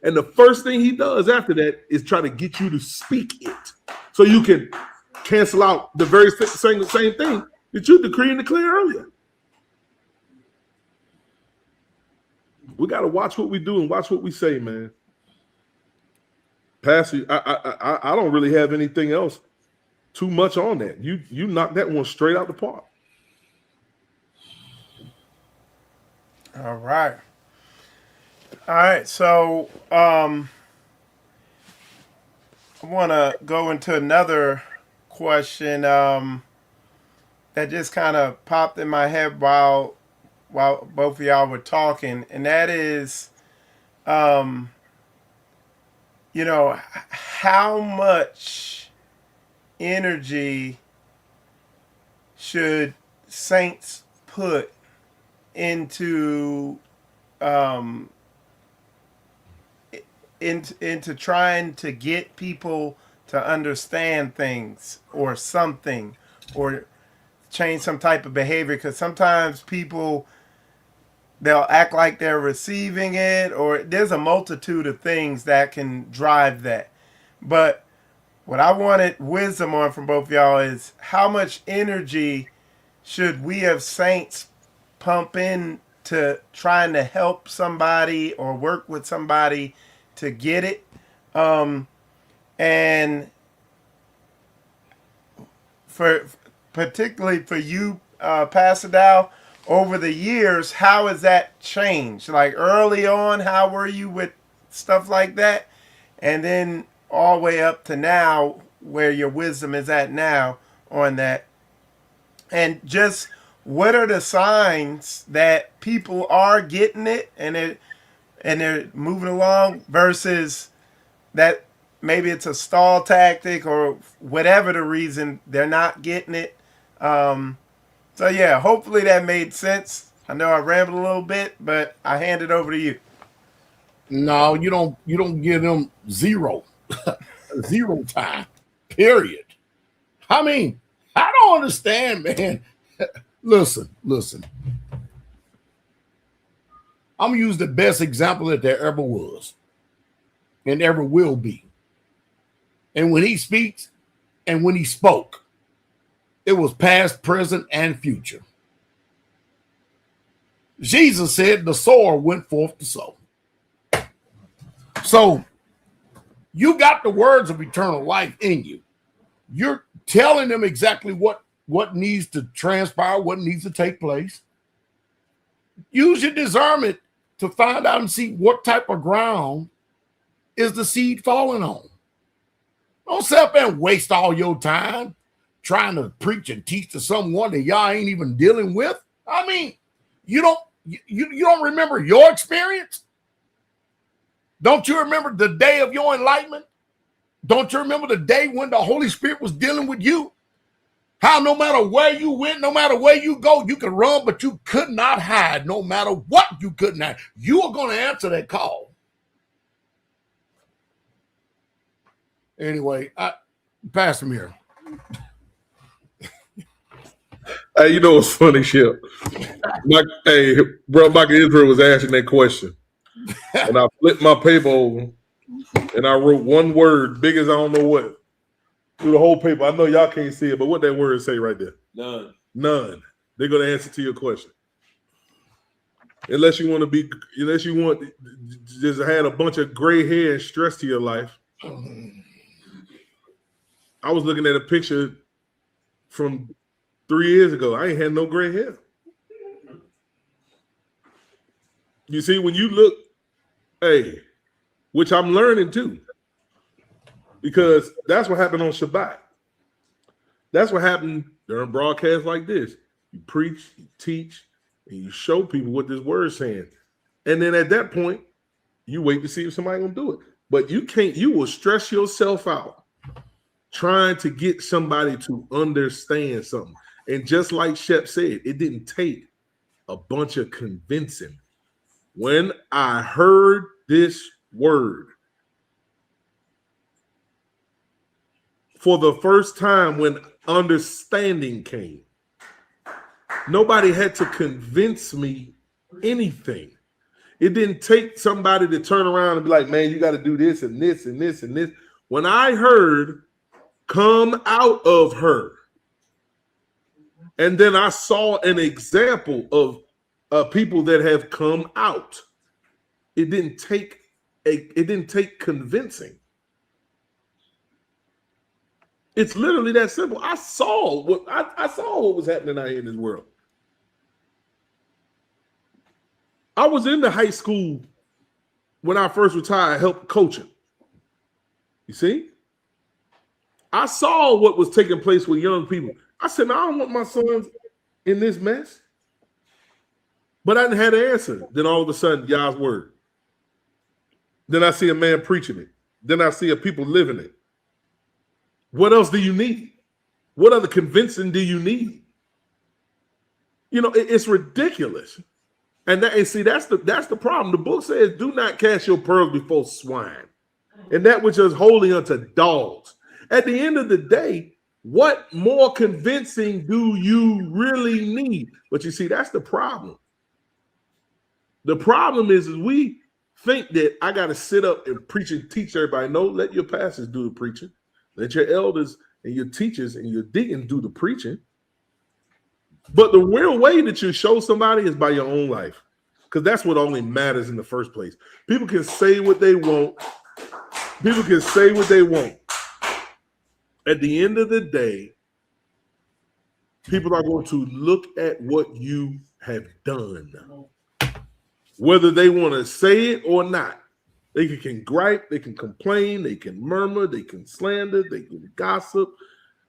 And the first thing he does after that is try to get you to speak it. So you can cancel out the very same thing that you decree and declare earlier. We got to watch what we do and watch what we say, man. Pastor, I don't really have anything else too much on that. You knocked that one straight out the park. All right. So I want to go into another question that just kind of popped in my head while both of y'all were talking, and that is, you know, how much energy should saints put into um, into trying to get people to understand things or something, or change some type of behavior? Because sometimes people, they'll act like they're receiving it, or there's a multitude of things that can drive that. But what I wanted wisdom on from both of y'all is, how much energy should we as saints pump in to trying to help somebody or work with somebody to get it? And for particularly for you, Pastor Dow, over the years, how has that changed? Like early on, how were you with stuff like that? And then all the way up to now, where your wisdom is at now on that. And just what are the signs that people are getting it and they're moving along, versus that maybe it's a stall tactic or whatever the reason they're not getting it. So yeah, hopefully that made sense. I know I rambled a little bit, but I hand it over to you. No, you don't give them zero time. Period. I mean, I don't understand, man. Listen. I'm gonna use the best example that there ever was and ever will be. And when he speaks and when he spoke, it was past, present, and future. Jesus said the sower went forth to sow. So you got the words of eternal life in you. You're telling them exactly what needs to transpire, what needs to take place. Use your discernment to find out and see what type of ground is the seed falling on. Don't sit up and waste all your time trying to preach and teach to someone that y'all ain't even dealing with. I mean, you don't remember your experience? Don't you remember the day of your enlightenment? Don't you remember the day when the Holy Spirit was dealing with you? How no matter where you went, no matter where you go, you could run, but you could not hide. No matter what, you couldn't hide. You are going to answer that call. Anyway, pass him here. Hey, you know what's funny, Shep? Hey, bro, Michael Israel was asking that question. And I flipped my paper over and I wrote one word, big as I don't know what, through the whole paper. I know y'all can't see it, but what that word say right there? None. None. They're going to answer to your question. Unless you want to just had a bunch of gray hair and stress to your life. I was looking at a picture from 3 years ago. I ain't had no gray hair. You see, when you look, hey, which I'm learning too, because that's what happened on Shabbat. That's what happened during broadcasts like this. You preach, you teach, and you show people what this word's saying. And then at that point, you wait to see if somebody gonna do it. But you will stress yourself out trying to get somebody to understand something. And just like Shep said, it didn't take a bunch of convincing. When I heard this word for the first time, when understanding came, nobody had to convince me anything. It didn't take somebody to turn around and be like, man, you got to do this and this and this and this. When I heard, come out of her, and then I saw an example of people that have come out. It didn't take convincing. It's literally that simple. I saw what was happening out here in this world. I was in the high school when I first retired, helped coaching. You see? I saw what was taking place with young people. I said, "No, I don't want my sons in this mess." But I didn't have the answer. Then all of a sudden, Yah's word. Then I see a man preaching it. Then I see a people living it. What else do you need? What other convincing do you need? You know, it's ridiculous. And see, that's the problem. The book says, "Do not cast your pearls before swine, and that which is holy unto dogs." At the end of the day, what more convincing do you really need? But you see, that's the problem. The problem is we think that I got to sit up and preach and teach everybody. No, let your pastors do the preaching. Let your elders and your teachers and your deacons do the preaching. But the real way that you show somebody is by your own life, because that's what only matters in the first place. People can say what they want. People can say what they want. At the end of the day, people are going to look at what you have done, whether they want to say it or not. They can gripe, they can complain, they can murmur, they can slander, they can gossip,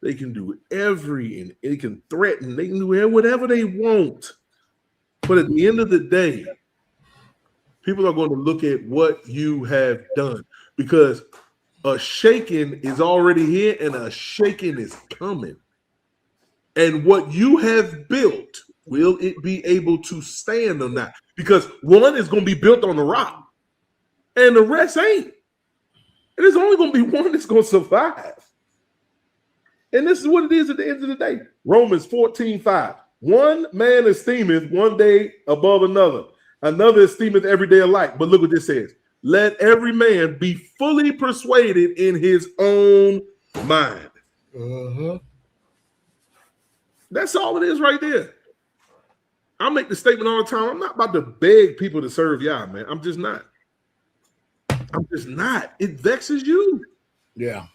they can do and they can threaten, they can do whatever they want. But at the end of the day, people are going to look at what you have done, because a shaking is already here and a shaking is coming. And what you have built, will it be able to stand or not? Because one is going to be built on the rock and the rest ain't. And there's only going to be one that's going to survive. And this is what it is at the end of the day. Romans 14:5. One man esteemeth one day above another. Another esteemeth every day alike. But look what this says. Let every man be fully persuaded in his own mind. That's all it is right there. I make the statement all the time. I'm not about to beg people to serve Yah, man. I'm just not. It vexes you. Yeah.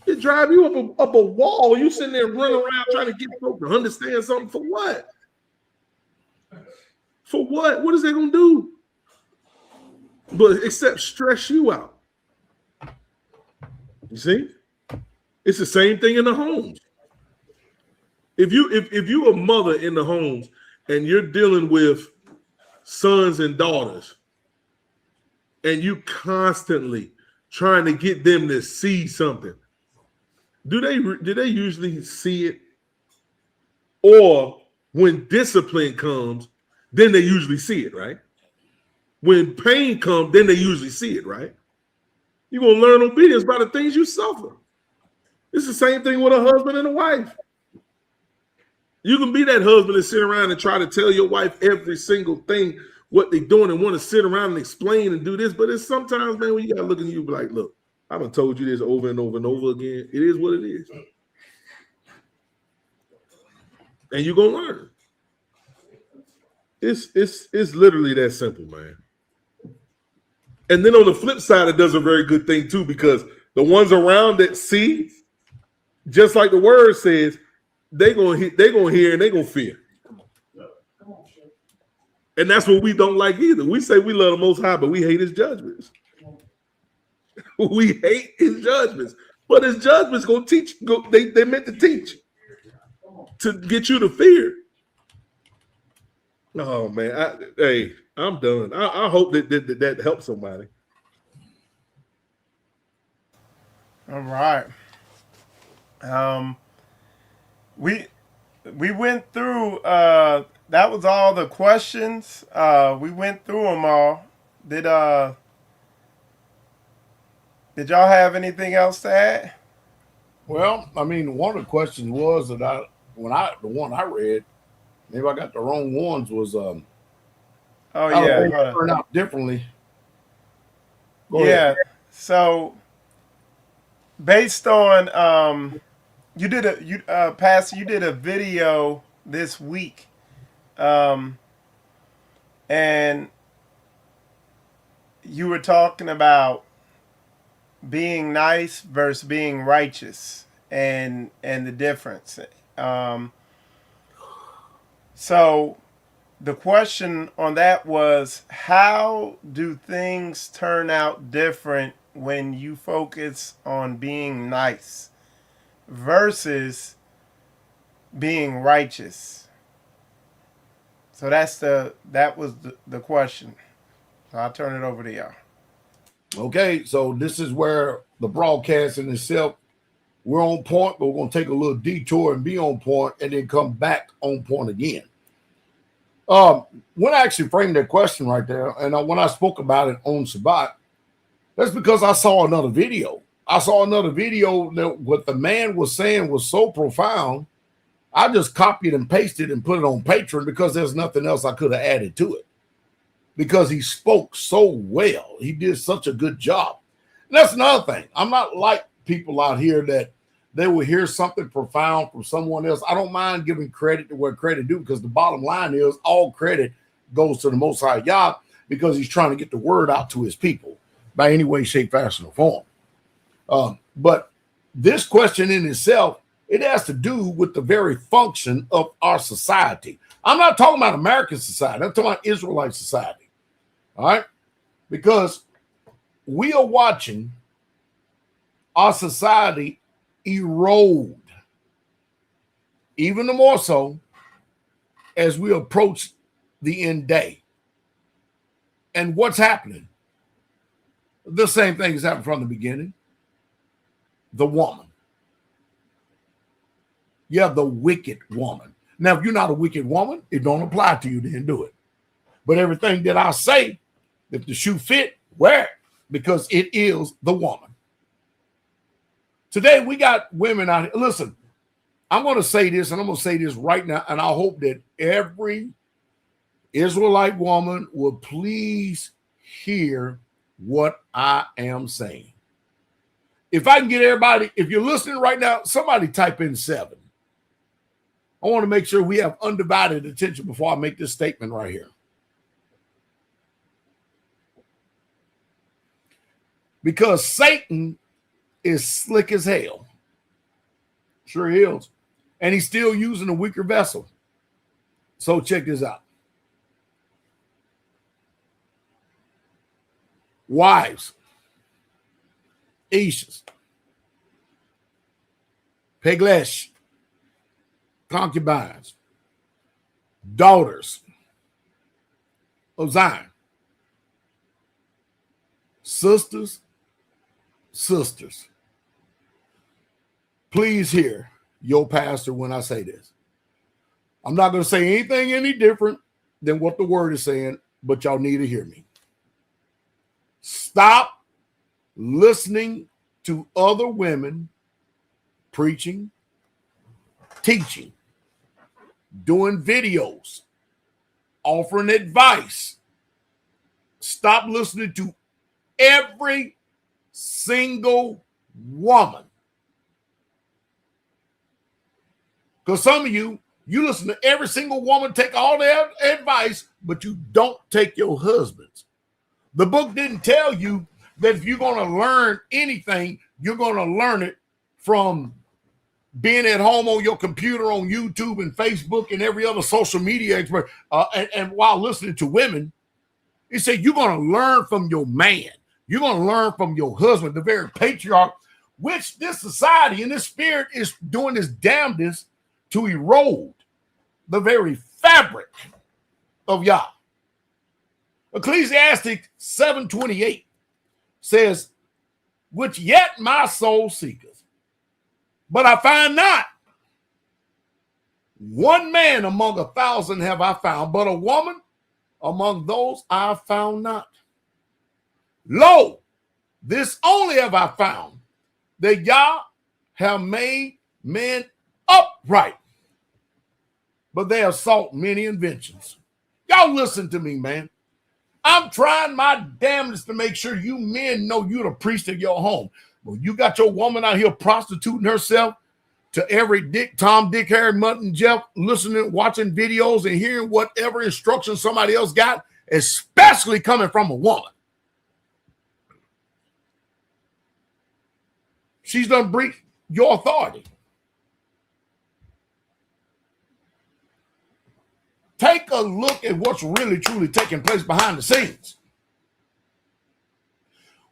It drives you up a wall. You sitting there running around trying to get folks to understand something. For what? For what? What is that going to do? But except stress you out. You see? It's the same thing in the homes. If you're a mother in the homes and you're dealing with sons and daughters, and you constantly trying to get them to see something, do they usually see it? Or when discipline comes, then they usually see it, right? When pain comes, then they usually see it, right? You're going to learn obedience by the things you suffer. It's the same thing with a husband and a wife. You can be that husband and sit around and try to tell your wife every single thing, what they're doing, and want to sit around and explain and do this. But it's sometimes, man, when you got to look at you and be like, look, I done told you this over and over and over again. It is what it is. And you're going to learn. It's literally that simple, man. And then on the flip side, it does a very good thing too, because the ones around that see, just like the word says, they're gonna hear and they're gonna fear. And that's what we don't like either. We say we love the Most High, but we hate his judgments. We hate his judgments. But his judgments gonna teach, they meant to teach, to get you to fear. Oh man, I'm done. I hope that helps somebody. All right. We went through. That was all the questions. We went through them all. Did y'all have anything else to add? Well, I mean, one of the questions was that the one I read, maybe I got the wrong ones, was oh yeah, turn out differently. Yeah. So based on Pastor, you did a video this week, and you were talking about being nice versus being righteous, and the difference. So the question on that was, how do things turn out different when you focus on being nice versus being righteous? So that was the question. So I'll turn it over to y'all. Okay, so this is where the broadcast in itself, we're on point, but we're going to take a little detour and be on point and then come back on point again. When I actually framed that question right there, and when I spoke about it on Shabbat, that's because I saw another video. I saw another video that what the man was saying was so profound, I just copied and pasted and put it on Patreon because there's nothing else I could have added to it. Because he spoke so well. He did such a good job. And that's another thing. I'm not like people out here that they will hear something profound from someone else. I don't mind giving credit to where credit due, because the bottom line is all credit goes to the Most High Yah, because he's trying to get the word out to his people by any way, shape, fashion, or form. But this question in itself, it has to do with the very function of our society. I'm not talking about American society. I'm talking about Israelite society. All right? Because we are watching our society erode, even the more so as we approach the end day. And what's happening? The same thing has happened from the beginning. The woman. Yeah, the wicked woman. Now, if you're not a wicked woman, it don't apply to you, then do it. But everything that I say, if the shoe fit, wear it, because it is the woman. Today, we got women out here. Listen, I'm going to say this, and I'm going to say this right now, and I hope that every Israelite woman will please hear what I am saying. If I can get everybody, if you're listening right now, somebody type in 7. I want to make sure we have undivided attention before I make this statement right here. Because Satan is slick as hell. Sure he is. And he's still using a weaker vessel. So check this out. Wives, Ishas, Peglesh, concubines, daughters of Zion, sisters, please hear your pastor when I say this. I'm not going to say anything any different than what the word is saying, but y'all need to hear me. Stop listening to other women preaching, teaching, doing videos, offering advice. Stop listening to every single woman. Because some of you listen to every single woman, take all their advice, but you don't take your husband's. The book didn't tell you that if you're going to learn anything, you're going to learn it from being at home on your computer, on YouTube and Facebook and every other social media expert, and while listening to women. It said you're going to learn from your man. You're going to learn from your husband, the very patriarch, which this society and this spirit is doing its damnedest to erode the very fabric of Yah. Ecclesiastes 7:28 says, which yet my soul seeketh, but I find not. One man among 1,000 have I found, but a woman among those I found not. Lo, this only have I found, that Yah have made men upright, but they have sought many inventions. Y'all listen to me, man. I'm trying my damnedest to make sure you men know you're the priest of your home. Well, you got your woman out here prostituting herself to every Dick, Tom, Dick, Harry, Mutt, and Jeff, listening, watching videos and hearing whatever instructions somebody else got, especially coming from a woman. She's done breach your authority. Take a look at what's really, truly taking place behind the scenes.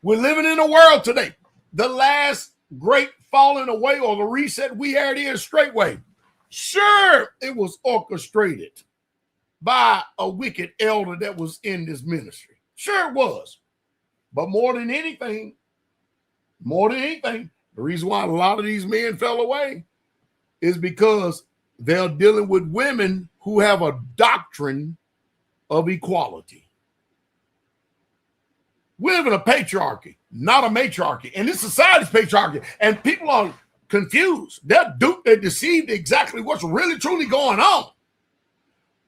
We're living in a world today. The last great falling away or the reset we had in straightway. Sure, it was orchestrated by a wicked elder that was in this ministry. Sure it was. But more than anything, the reason why a lot of these men fell away is because they're dealing with women who have a doctrine of equality. We live in a patriarchy, not a matriarchy. And this society's patriarchy. And people are confused. They're duped. They're deceived exactly what's really, truly going on.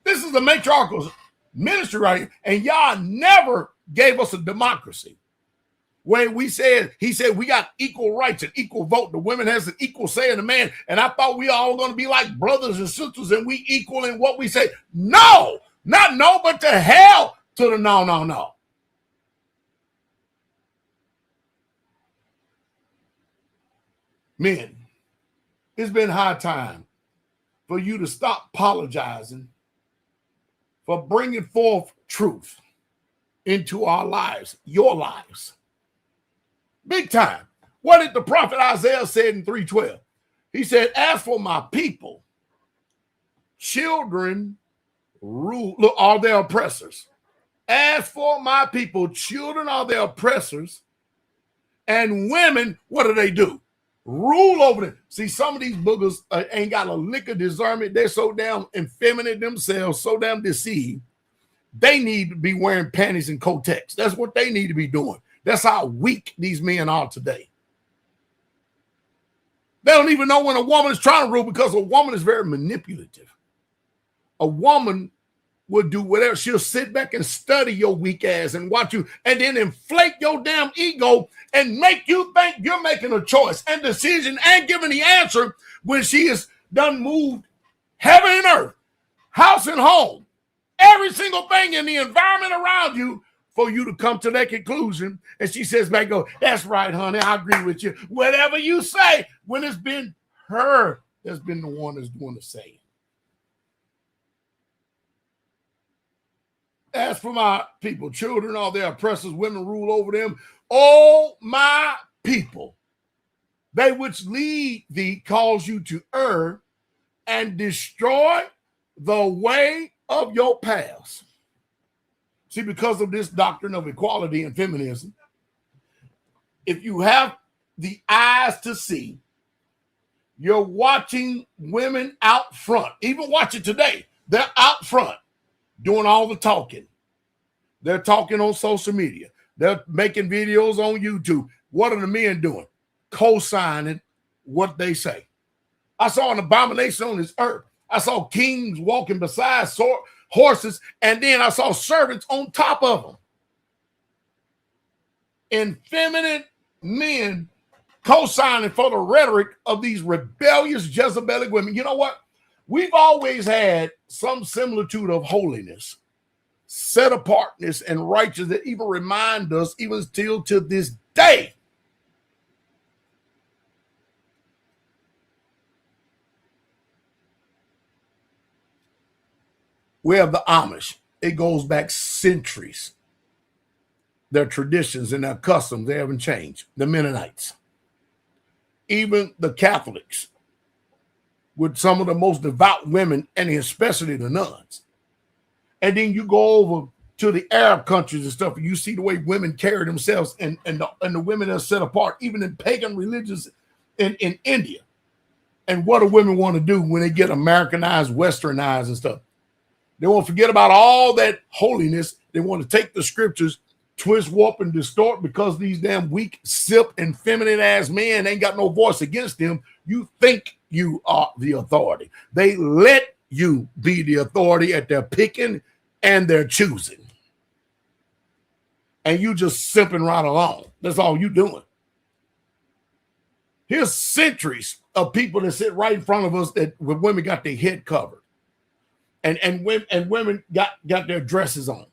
This is the matriarchal ministry right here. And y'all never gave us a democracy. When he said we got equal rights and equal vote. The women has an equal say in the man. And I thought we all going to be like brothers and sisters and we equal in what we say. No, not no, but to hell to the no. Men, it's been high time for you to stop apologizing for bringing forth truth into our lives, your lives. Big time. What did the prophet Isaiah said in 3:12? He said, as for my people, children are their oppressors. As for my people, children are their oppressors, and women, what do? Rule over them. See, some of these boogers ain't got a lick of discernment. They're so damn effeminate themselves, so damn deceived. They need to be wearing panties and Kotex. That's what they need to be doing. That's how weak these men are today. They don't even know when a woman is trying to rule because a woman is very manipulative. A woman will do whatever. She'll sit back and study your weak ass and watch you and then inflate your damn ego and make you think you're making a choice and decision and giving the answer when she is done moved heaven and earth, house and home, every single thing in the environment around you for you to come to that conclusion. And she says back, go, that's right, honey, I agree with you. Whatever you say, when it's been her that's been the one that's doing the saying. As for my people, children are their oppressors, women rule over them. Oh, my people, they which lead thee cause you to err and destroy the way of your paths. See, because of this doctrine of equality and feminism, if you have the eyes to see, you're watching women out front. Even watch it today. They're out front doing all the talking. They're talking on social media. They're making videos on YouTube. What are the men doing? Co-signing what they say. I saw an abomination on this earth. I saw kings walking beside horses, and then I saw servants on top of them. Effeminate men co-signing for the rhetoric of these rebellious Jezebelic women. You know what? We've always had some similitude of holiness, set apartness, and righteousness that even remind us, even still to this day. We have the Amish. It goes back centuries. Their traditions and their customs, they haven't changed. The Mennonites. Even the Catholics, with some of the most devout women, and especially the nuns. And then you go over to the Arab countries and stuff, and you see the way women carry themselves, and the women are set apart, even in pagan religions in India. And what do women want to do when they get Americanized, westernized and stuff? They want to forget about all that holiness. They want to take the scriptures, twist, warp, and distort because these damn weak, sip, and feminine ass men ain't got no voice against them. You think you are the authority. They let you be the authority at their picking and their choosing. And you just simping right along. That's all you doing. Here's centuries of people that sit right in front of us that when women got their head covered. And women got their dresses on.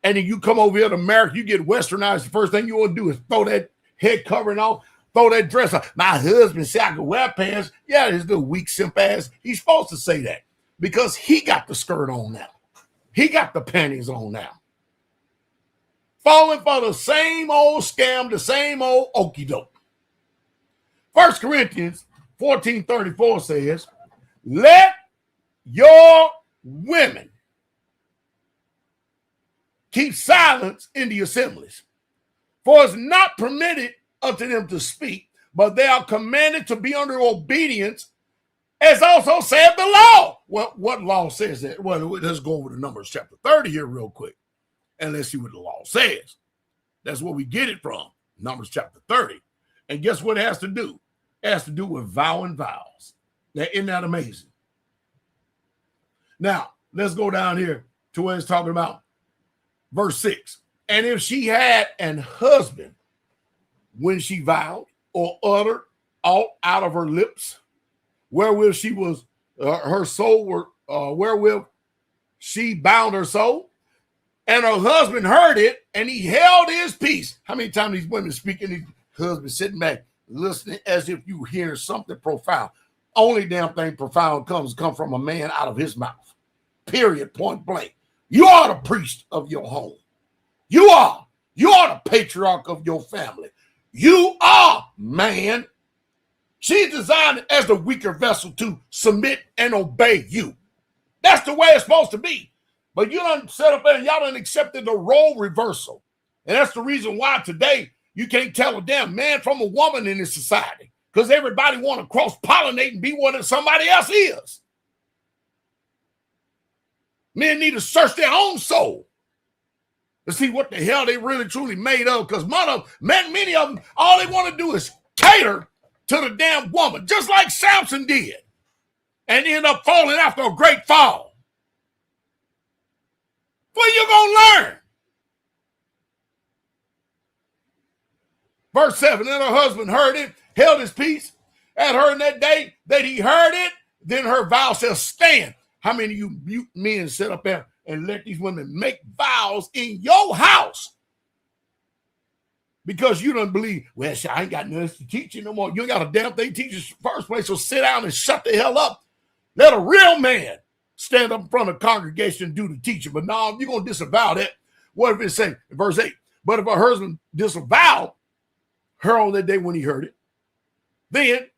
And then you come over here to America, you get westernized. The first thing you want to do is throw that head covering off, throw that dress on. My husband said I could wear pants. Yeah, this little weak simp ass. He's supposed to say that because he got the skirt on now. He got the panties on now. falling for the same old scam, the same old okie doke. 1 Corinthians 14:34 says, let your women keep silence in the assemblies, for it's not permitted unto them to speak, but they are commanded to be under obedience, as also said the law. Well, what law says that? Well, let's go over to Numbers chapter 30 here real quick, and let's see what the law says. That's where we get it from, Numbers chapter 30. And guess what it has to do? It has to do with vow and vows. Now, isn't that amazing? Now, let's go down here to where it's talking about verse 6. And if she had an husband when she vowed or uttered aught out of her lips, wherewith she was her soul were wherewith she bound her soul, and her husband heard it, and he held his peace. How many times these women speaking, these husbands sitting back listening as if you hear something profound? Only damn thing profound come from a man out of his mouth. Period. Point blank. You are the priest of your home. You are the patriarch of your family. You are, man. She's designed as the weaker vessel to submit and obey you. That's the way it's supposed to be. But you done set up there and y'all done accepted the role reversal. And that's the reason why today you can't tell a damn man from a woman in this society, because everybody want to cross-pollinate and be what somebody else is. Men need to search their own soul to see what the hell they really truly made of, because many of them, all they want to do is cater to the damn woman, just like Samson did, and end up falling after a great fall. Where you gonna learn? Verse 7, and her husband heard it, held his peace, at her in that day that he heard it, then her vow shall stand. How many of you men sit up there and let these women make vows in your house because you don't believe, well, I ain't got nothing to teach you no more. You ain't got a damn thing to teach you in the first place, so sit down and shut the hell up. Let a real man stand up in front of the congregation and do the teaching. But no, if you're going to disavow that, what if it say in verse 8? But if her husband disavowed her on that day when he heard it, then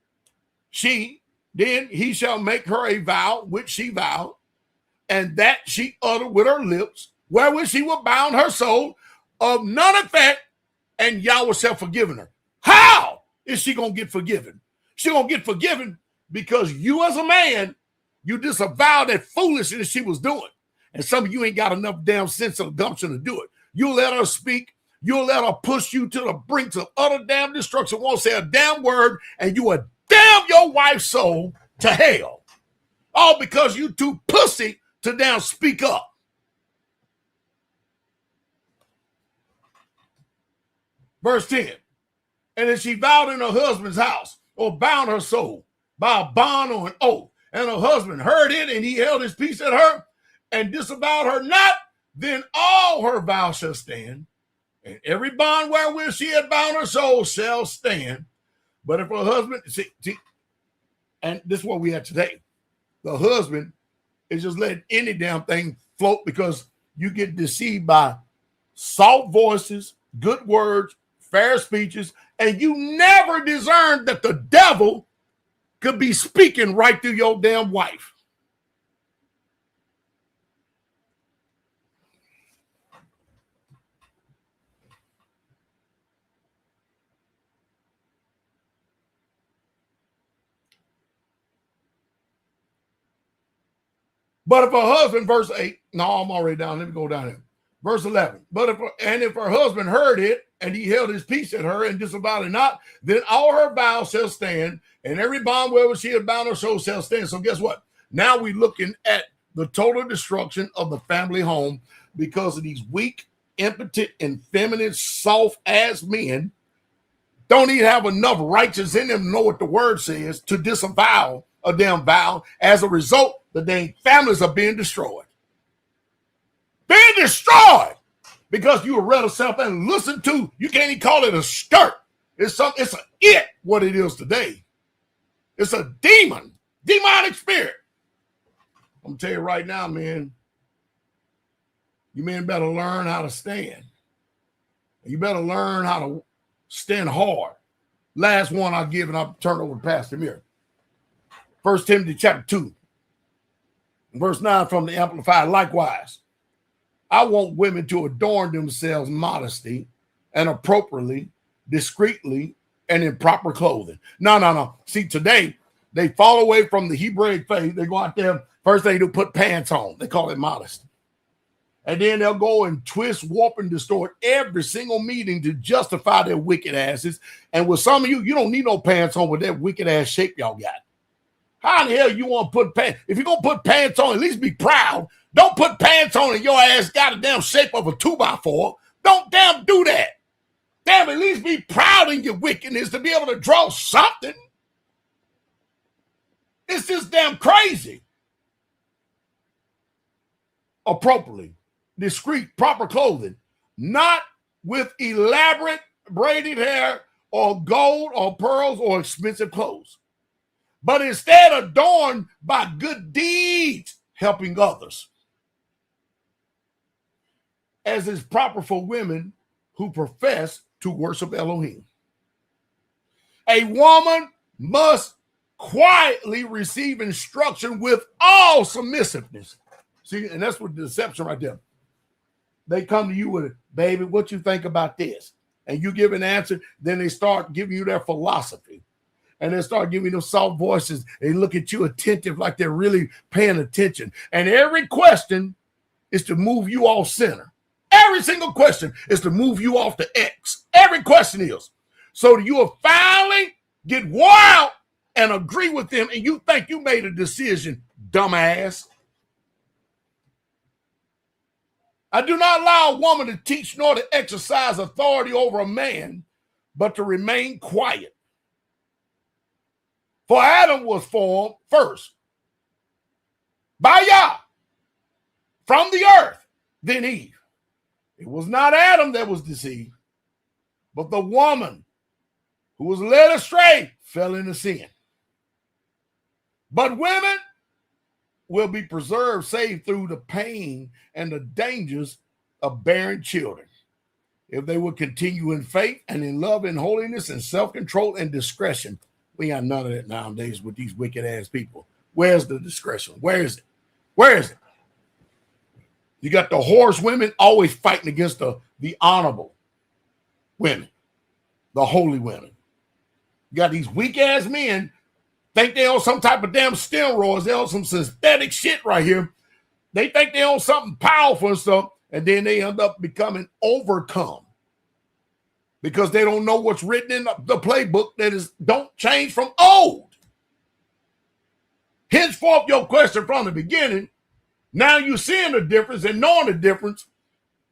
he shall make her a vow which she vowed, and that she uttered with her lips, wherewith she will bound her soul of none effect, and Yahweh shall forgive her. How is she going to get forgiven? She going to get forgiven because you as a man, you disavowed that foolishness she was doing. And some of you ain't got enough damn sense of gumption to do it. You let her speak. You'll let her push you to the brink of utter damn destruction. Won't say a damn word, and you will damn your wife's soul to hell. All because you too pussy to damn speak up. Verse 10. And if she vowed in her husband's house or bound her soul by a bond or an oath, and her husband heard it, and he held his peace at her and disavowed her not, then all her vows shall stand, and every bond wherewith she had bound her soul shall stand. But if her husband, see, and this is what we have today, the husband is just letting any damn thing float because you get deceived by soft voices, good words, fair speeches, and you never discern that the devil could be speaking right through your damn wife. But if her husband, verse 8, no, I'm already down. Let me go down here. Verse 11. But if her husband heard it, and he held his peace at her and disavowed it not, then all her vows shall stand, and every bond wherever she had bound her soul shall stand. So guess what? Now we're looking at the total destruction of the family home because of these weak, impotent, and feminine, soft-ass men don't even have enough righteous in them to know what the word says to disavow a damn vow. As a result, the damn families are being destroyed. Being destroyed because you would rather sit up and listen to, you can't even call it a skirt. It's an it, what it is today. It's a demonic spirit. I'm going to tell you right now, man, you men better learn how to stand. You better learn how to stand hard. Last one I'll give, and I'll turn it over to Pastor Mir. 1 Timothy chapter 2, verse 9 from the Amplified. Likewise, I want women to adorn themselves modestly and appropriately, discreetly, and in proper clothing. No. See, today, they fall away from the Hebraic faith. They go out there, first thing they do, put pants on. They call it modesty. And then they'll go and twist, warp, and distort every single meeting to justify their wicked asses. And with some of you, you don't need no pants on with that wicked ass shape y'all got. How in the hell you want to put pants? If you're going to put pants on, at least be proud. Don't put pants on and your ass got a damn shape of a 2x4. Don't damn do that. Damn, at least be proud in your wickedness to be able to draw something. It's just damn crazy. Appropriately, discreet, proper clothing, not with elaborate braided hair or gold or pearls or expensive clothes, but instead adorned by good deeds, helping others, as is proper for women who profess to worship Elohim. A woman must quietly receive instruction with all submissiveness. See, and that's what the deception right there. They come to you with, baby, what you think about this? And you give an answer, then they start giving you their philosophy. And they start giving you those soft voices. They look at you attentive like they're really paying attention. And every question is to move you off center. Every single question is to move you off the X. Every question is. So you will finally get wild and agree with them, and you think you made a decision, dumbass. I do not allow a woman to teach nor to exercise authority over a man, but to remain quiet. For Adam was formed first by Yah from the earth, then Eve. It was not Adam that was deceived, but the woman who was led astray fell into sin. But women will be preserved, saved through the pain and the dangers of bearing children, if they will continue in faith and in love and holiness and self-control and discretion. We got none of that nowadays with these wicked ass people. Where's the discretion? Where is it? Where is it? You got the horse women always fighting against the honorable women, the holy women. You got these weak ass men think they own some type of damn steroids. They own some synthetic shit right here. They think they own something powerful and stuff, and then they end up becoming overcome because they don't know what's written in the playbook that is don't change from old. Henceforth, your question from the beginning, now you're seeing the difference and knowing the difference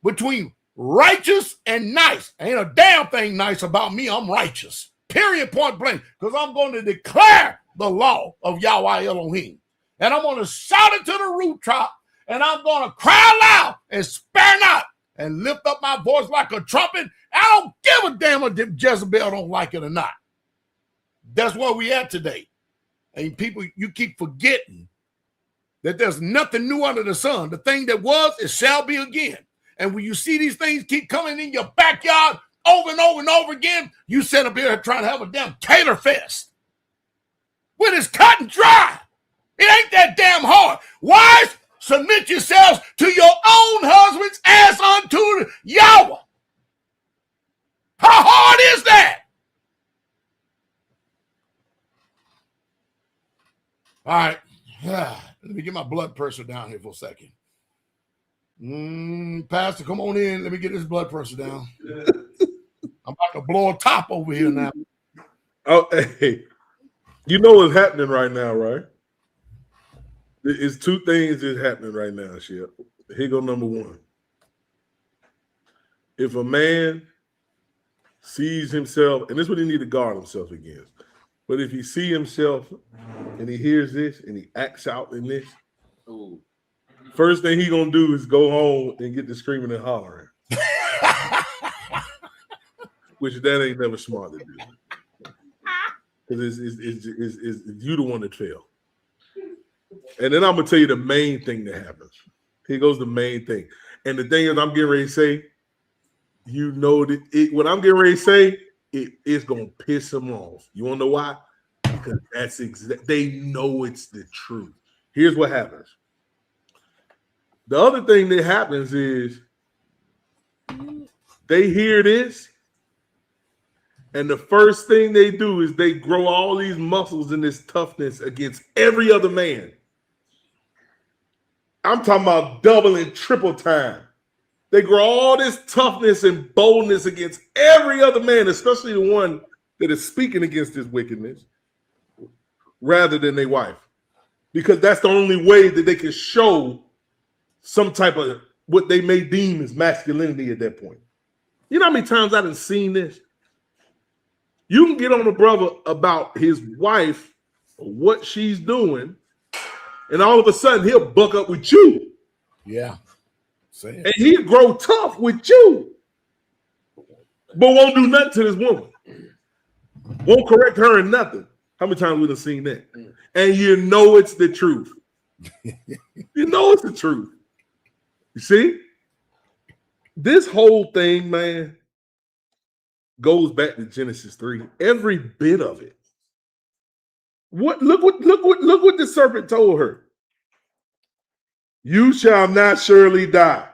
between righteous and nice. Ain't a damn thing nice about me. I'm righteous. Period, point blank. Because I'm going to declare the law of Yahweh Elohim. And I'm going to shout it to the rooftop. And I'm going to cry loud and spare not and lift up my voice like a trumpet. I don't give a damn if Jezebel don't like it or not. That's where we at today. And people, you keep forgetting that there's nothing new under the sun. The thing that was, it shall be again. And when you see these things keep coming in your backyard over and over and over again, you sit up here trying to have a damn tater fest. When it's cut and dry. It ain't that damn hard. Wives, submit yourselves to your own husbands as unto Yahweh. How hard is that? All right. Let me get my blood pressure down here for a second. Pastor, come on in. Let me get this blood pressure down. I'm about to blow a top over here now. Oh, hey. You know what's happening right now, right? It's two things that's happening right now, Shep. Here go number one. If a man sees himself, and this is what he need to guard himself against, but if he see himself and he hears this and he acts out in this, first thing he gonna do is go home and get to screaming and hollering. Which that ain't never smart to do. Because it's you the one that failed. And then I'm gonna tell you the main thing that happens. Here goes the main thing. And the thing is, I'm getting ready to say, you know that what I'm getting ready to say, it's gonna piss them off. You wanna know why? Because they know it's the truth. Here's what happens. The other thing that happens is they hear this, and the first thing they do is they grow all these muscles and this toughness against every other man. I'm talking about double and triple time. They grow all this toughness and boldness against every other man, especially the one that is speaking against this wickedness, rather than their wife. Because that's the only way that they can show some type of what they may deem as masculinity at that point. You know how many times I done seen this? You can get on a brother about his wife or what she's doing, and all of a sudden he'll buck up with you. Yeah. And he'll grow tough with you, but won't do nothing to this woman. Won't correct her in nothing. How many times we done seen that? And you know it's the truth. You know it's the truth. You see? This whole thing, man, goes back to Genesis 3. Every bit of it. Look what the serpent told her. You shall not surely die.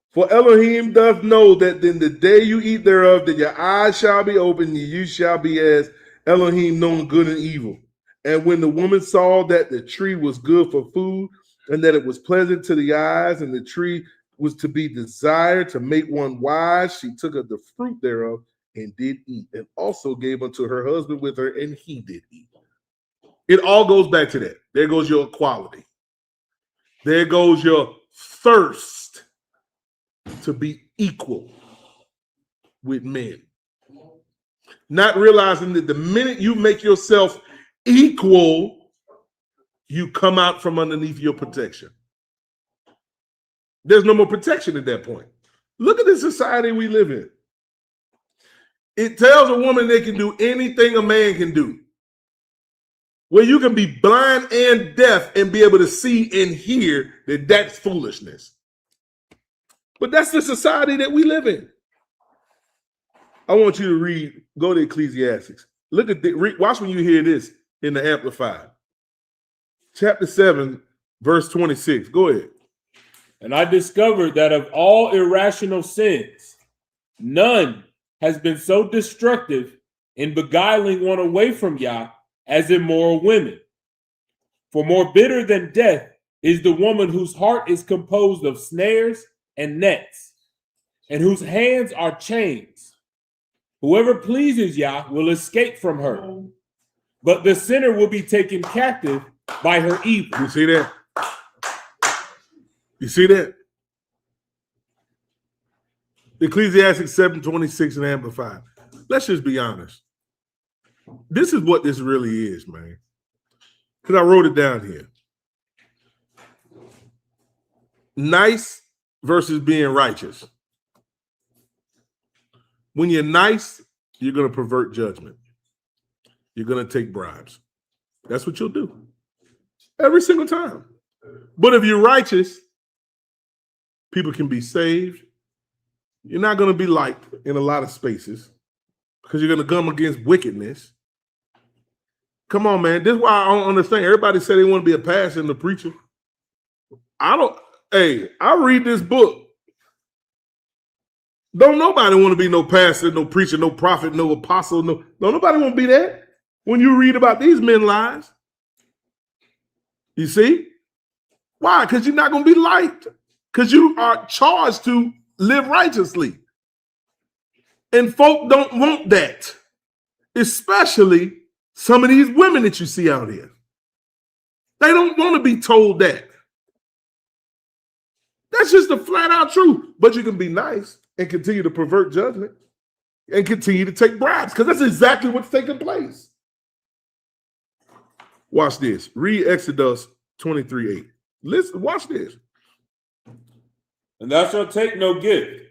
For Elohim doth know that in the day you eat thereof, that your eyes shall be opened, and you shall be as Elohim, knowing good and evil. And when the woman saw that the tree was good for food, and that it was pleasant to the eyes, and the tree was to be desired to make one wise, she took of the fruit thereof and did eat, and also gave unto her husband with her, and he did eat. It all goes back to that. There goes your equality. There goes your thirst to be equal with men. Not realizing that the minute you make yourself equal, you come out from underneath your protection. There's no more protection at that point. Look at the society we live in. It tells a woman they can do anything a man can do. Where you can be blind and deaf and be able to see and hear that that's foolishness. But that's the society that we live in. I want you to go to Ecclesiastes. Look at watch when you hear this in the Amplified. Chapter 7, verse 26. Go ahead. And I discovered that of all irrational sins, none has been so destructive in beguiling one away from Yah as immoral women. For more bitter than death is the woman whose heart is composed of snares and nets, and whose hands are chains. Whoever pleases Yah will escape from her, but the sinner will be taken captive by her evil. You see that? You see that? Ecclesiastes 7:26 and Amplified. Let's just be honest. This is what this really is, man. Because I wrote it down here. Nice versus being righteous. When you're nice, you're going to pervert judgment. You're going to take bribes. That's what you'll do. Every single time. But if you're righteous, people can be saved. You're not going to be liked in a lot of spaces because you're going to come against wickedness. Come on, man. This is why I don't understand. Everybody say they want to be a pastor and a preacher. I read this book. Don't nobody want to be no pastor, no preacher, no prophet, no apostle. Don't nobody want to be that when you read about these men lives. You see? Why? Because you're not going to be liked. Because you are charged to live righteously. And folk don't want that. Especially some of these women that you see out here. They don't want to be told that. That's just the flat out truth. But you can be nice and continue to pervert judgment and continue to take bribes because that's exactly what's taking place. Watch this. Read Exodus 23:8. Listen, watch this. And thou shalt take no gift,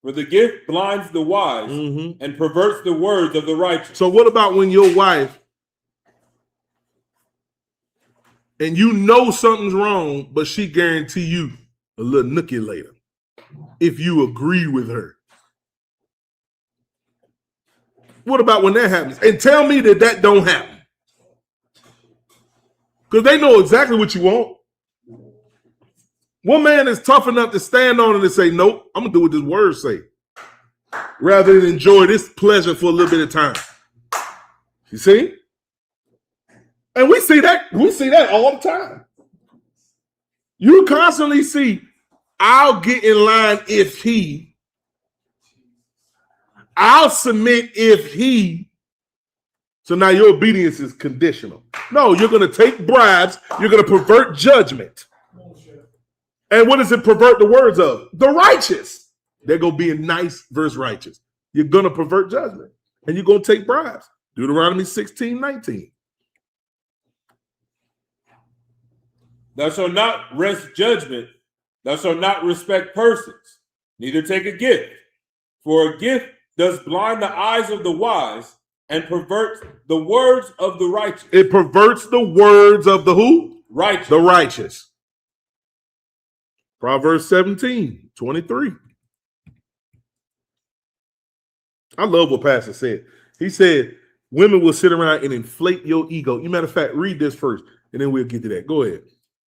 for the gift blinds the wise and perverts the words of the righteous. So what about when your wife, and you know something's wrong, but she guarantee you a little nookie later if you agree with her? What about when that happens? And tell me that don't happen. Because they know exactly what you want. One man is tough enough to stand on it and say, nope, I'm going to do what this word say. Rather than enjoy this pleasure for a little bit of time. You see? And we see that all the time. You constantly see, I'll get in line if he, I'll submit if he. So now your obedience is conditional. No, you're going to take bribes. You're going to pervert judgment. And what does it pervert the words of? The righteous. They're going to be nice versus righteous. You're going to pervert judgment. And you're going to take bribes. Deuteronomy 16:19. Thou shalt not wrest judgment. Thou shalt not respect persons, neither take a gift. For a gift does blind the eyes of the wise and perverts the words of the righteous. It perverts the words of the who? Righteous. The righteous. Proverbs 17:23. I love what Pastor said. He said, women will sit around and inflate your ego. You matter of fact, read this first, and then we'll get to that. Go ahead.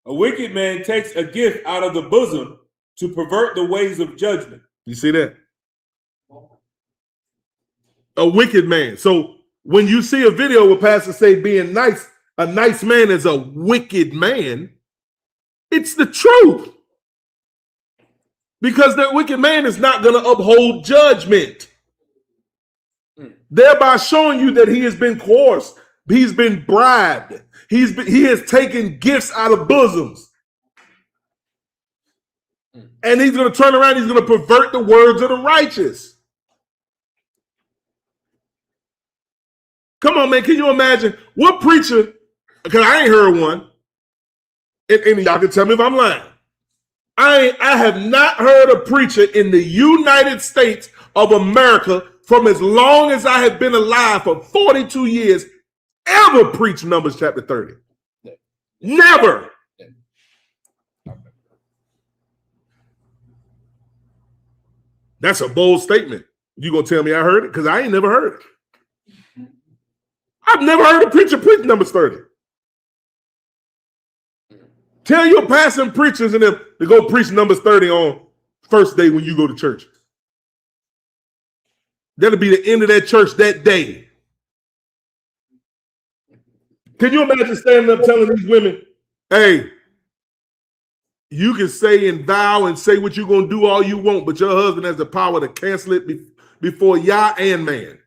A wicked man takes a gift out of the bosom to pervert the ways of judgment. You see that? A wicked man. So when you see a video where Pastor say being nice, a nice man is a wicked man, it's the truth. Because that wicked man is not going to uphold judgment. Thereby showing you that he has been coerced. He's been bribed. He has taken gifts out of bosoms. And he's going to turn around. He's going to pervert the words of the righteous. Come on, man. Can you imagine what preacher? Because I ain't heard one. And y'all can tell me if I'm lying. I have not heard a preacher in the United States of America from as long as I have been alive for 42 years ever preach Numbers chapter 30. Never. That's a bold statement. You gonna tell me I heard it? Because I ain't never heard it. I've never heard a preacher preach Numbers 30. Tell your passing preachers and them to go preach Numbers 30 on first day when you go to church. That'll be the end of that church that day. Can you imagine standing up telling these women, hey, you can say and vow and say what you're going to do all you want, but your husband has the power to cancel it before Yah and man.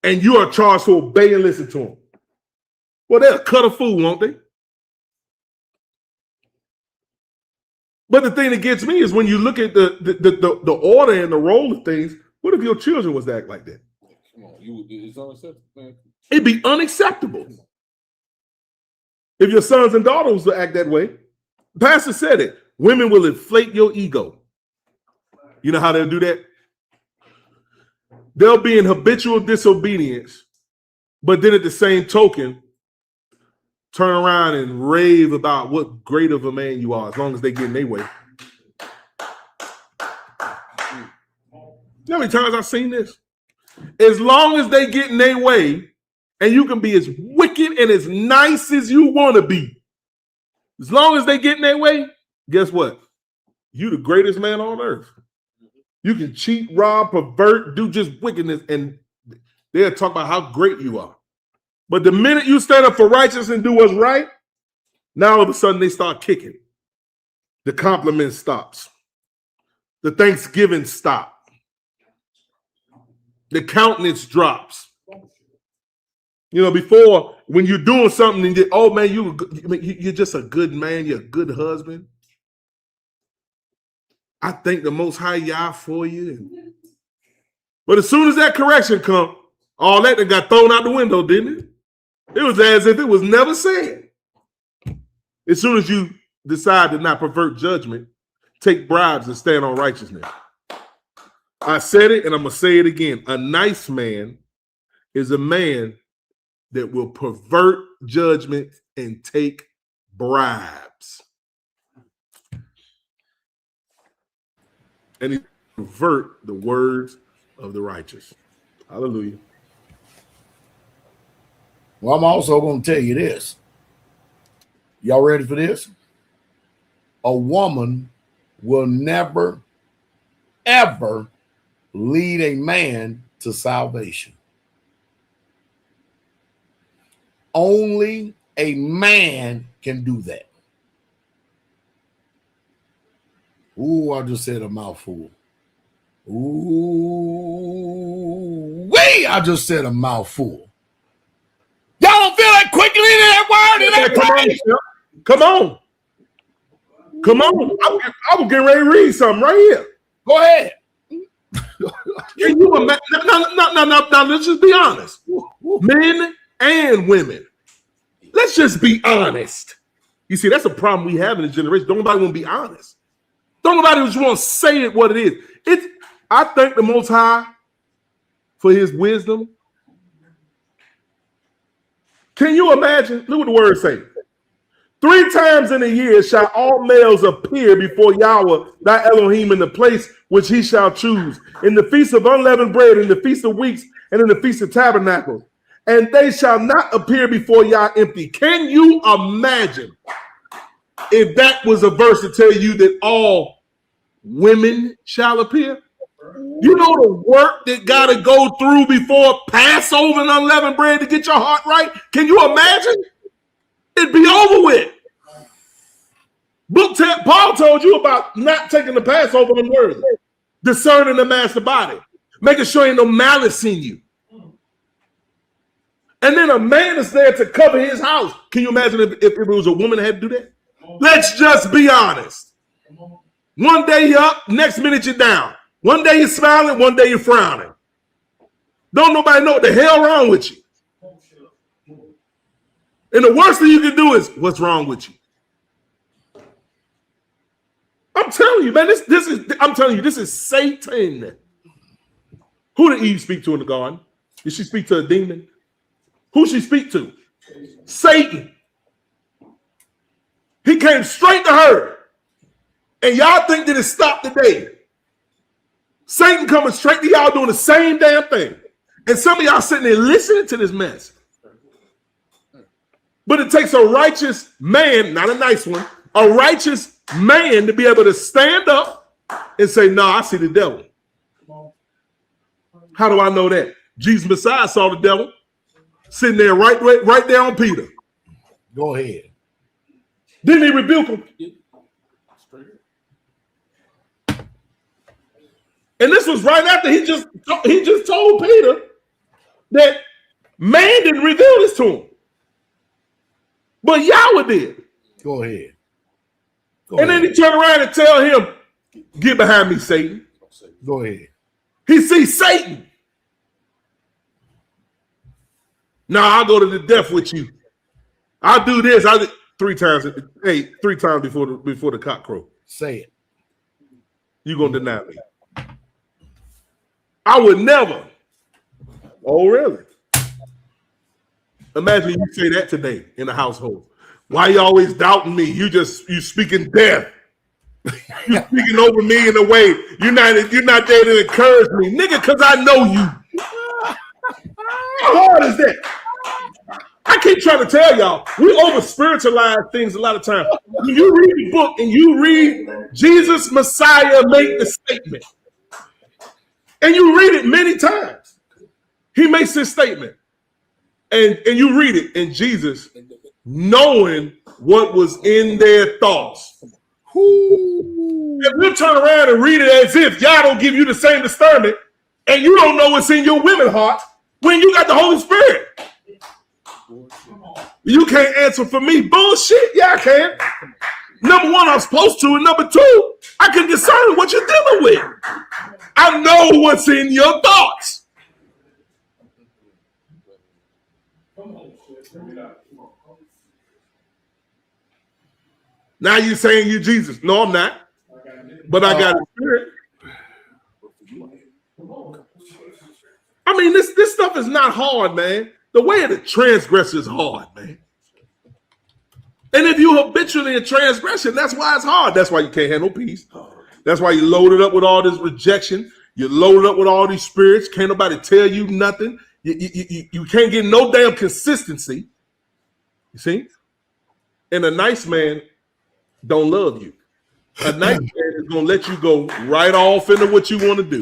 And you are charged to obey and listen to him. Well, they'll cut a fool, won't they? But the thing that gets me is when you look at the order and the role of things, what if your children was to act like that? Come on, it's unacceptable, man. It'd be unacceptable. If your sons and daughters will act that way, the pastor said it. Women will inflate your ego. You know how they'll do that? They'll be in habitual disobedience, but then at the same token, turn around and rave about what great of a man you are as long as they get in their way. You know how many times I've seen this? As long as they get in their way, and you can be as wicked and as nice as you want to be, as long as they get in their way, guess what? You the greatest man on earth. You can cheat, rob, pervert, do just wickedness, and they'll talk about how great you are. But the minute you stand up for righteousness and do what's right, now all of a sudden they start kicking. The compliment stops. The Thanksgiving stop. The countenance drops. You know, before, when you're doing something and you, oh man, you're just a good man, you're a good husband. I thank the Most High Yah for you. But as soon as that correction comes, all that got thrown out the window, didn't it? It was as if it was never said. As soon as you decide to not pervert judgment, take bribes and stand on righteousness. I said it and I'm going to say it again. A nice man is a man that will pervert judgment and take bribes. And he pervert the words of the righteous. Hallelujah. Well, I'm also going to tell you this. Y'all ready for this? A woman will never, ever lead a man to salvation. Only a man can do that. Ooh, I just said a mouthful. Ooh, I just said a mouthful. Y'all don't feel that quickly in that word? Come on. Come on. I was getting ready to read something right here. Go ahead. Can you imagine? No, let's just be honest. Men and women. Let's just be honest. You see, that's a problem we have in this generation. Don't nobody want to be honest. Don't nobody just want to say it what it is. I thank the Most High for his wisdom. Can you imagine? Look what the word say. 3 times in a year shall all males appear before Yahweh, thy Elohim, in the place which he shall choose, in the feast of unleavened bread, in the feast of weeks, and in the feast of tabernacles. And they shall not appear before Yah empty. Can you imagine if that was a verse to tell you that all women shall appear? You know the work that got to go through before Passover and unleavened bread to get your heart right? Can you imagine? It'd be over with. Paul told you about not taking the Passover unworthy, discerning the master body, making sure ain't no malice in you. And then a man is there to cover his house. Can you imagine if it was a woman that had to do that? Let's just be honest. One day you're up, next minute you're down. One day you're smiling, one day you're frowning. Don't nobody know what the hell wrong with you. And the worst thing you can do is, what's wrong with you? I'm telling you, man, this is Satan. Who did Eve speak to in the garden? Did she speak to a demon? Who she speak to? Satan. He came straight to her. And y'all think that it stopped today. Satan coming straight to y'all doing the same damn thing. And some of y'all sitting there listening to this mess. But it takes a righteous man, not a nice one, a righteous man to be able to stand up and say, no, I see the devil. How do I know that? Jesus Messiah saw the devil sitting there right there on Peter. Go ahead. Didn't he rebuke him? And this was right after he just told Peter that man didn't reveal this to him. But Yahweh did. Go ahead. And then he turned around and tell him, get behind me, Satan. Go ahead. He sees Satan. Now I'll go to the death with you. I'll do this. I'll do 3 times. Hey, 3 times before the cock crow. Say it. You gonna deny me? I would never. Oh, really? Imagine you say that today in the household. Why you always doubting me? You speaking death. You speaking over me in a way you're not there to encourage me, nigga. Because I know you. How hard is that? I keep trying to tell y'all, we over spiritualize things a lot of times. When you read the book and you read Jesus Messiah make the statement, and you read it many times, he makes this statement, and you read it, and Jesus, knowing what was in their thoughts, and we'll turn around and read it as if y'all don't give you the same discernment, and you don't know what's in your women's heart when you got the Holy Spirit. You can't answer for me. Bullshit. Yeah, I can. Number one, I'm supposed to. And number two, I can discern what you're dealing with. I know what's in your thoughts. Now you're saying you Jesus. No, I'm not. But I got a spirit. I mean, this stuff is not hard, man. The way of the transgressor is hard, man. And if you habitually in transgression, that's why it's hard. That's why you can't handle peace. That's why you loaded up with all this rejection. You're loaded up with all these spirits. Can't nobody tell you nothing. You can't get no damn consistency. You see? And a nice man don't love you. A nice man is going to let you go right off into what you want to do.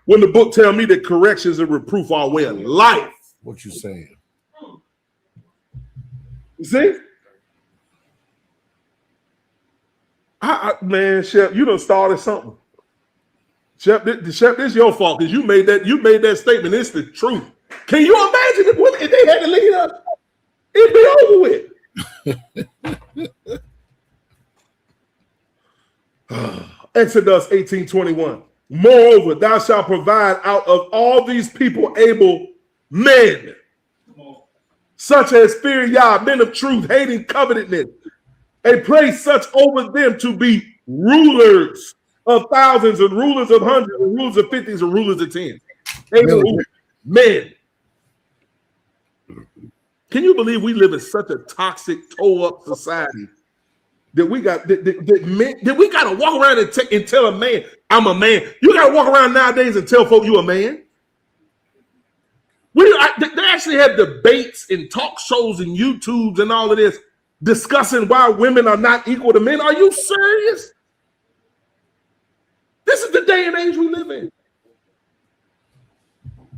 When the book tells me that corrections and reproof are a way of life. What you saying? You see? Man, Shep, you done started something. Shep, this is your fault because you made that statement. It's the truth. Can you imagine if they had to lead us? It'd be over with. Exodus 18:21. Moreover, thou shalt provide out of all these people able men, such as fear Yah, men of truth, hating covetousness, and place such over them to be rulers of thousands and rulers of hundreds and rulers of fifties and rulers of tens. Men. Can you believe we live in such a toxic, toe-up society that we got that we got to walk around and tell a man, I'm a man. You got to walk around nowadays and tell folk you a man. They actually have debates and talk shows and YouTubes and all of this discussing why women are not equal to men. Are you serious? This is the day and age we live in.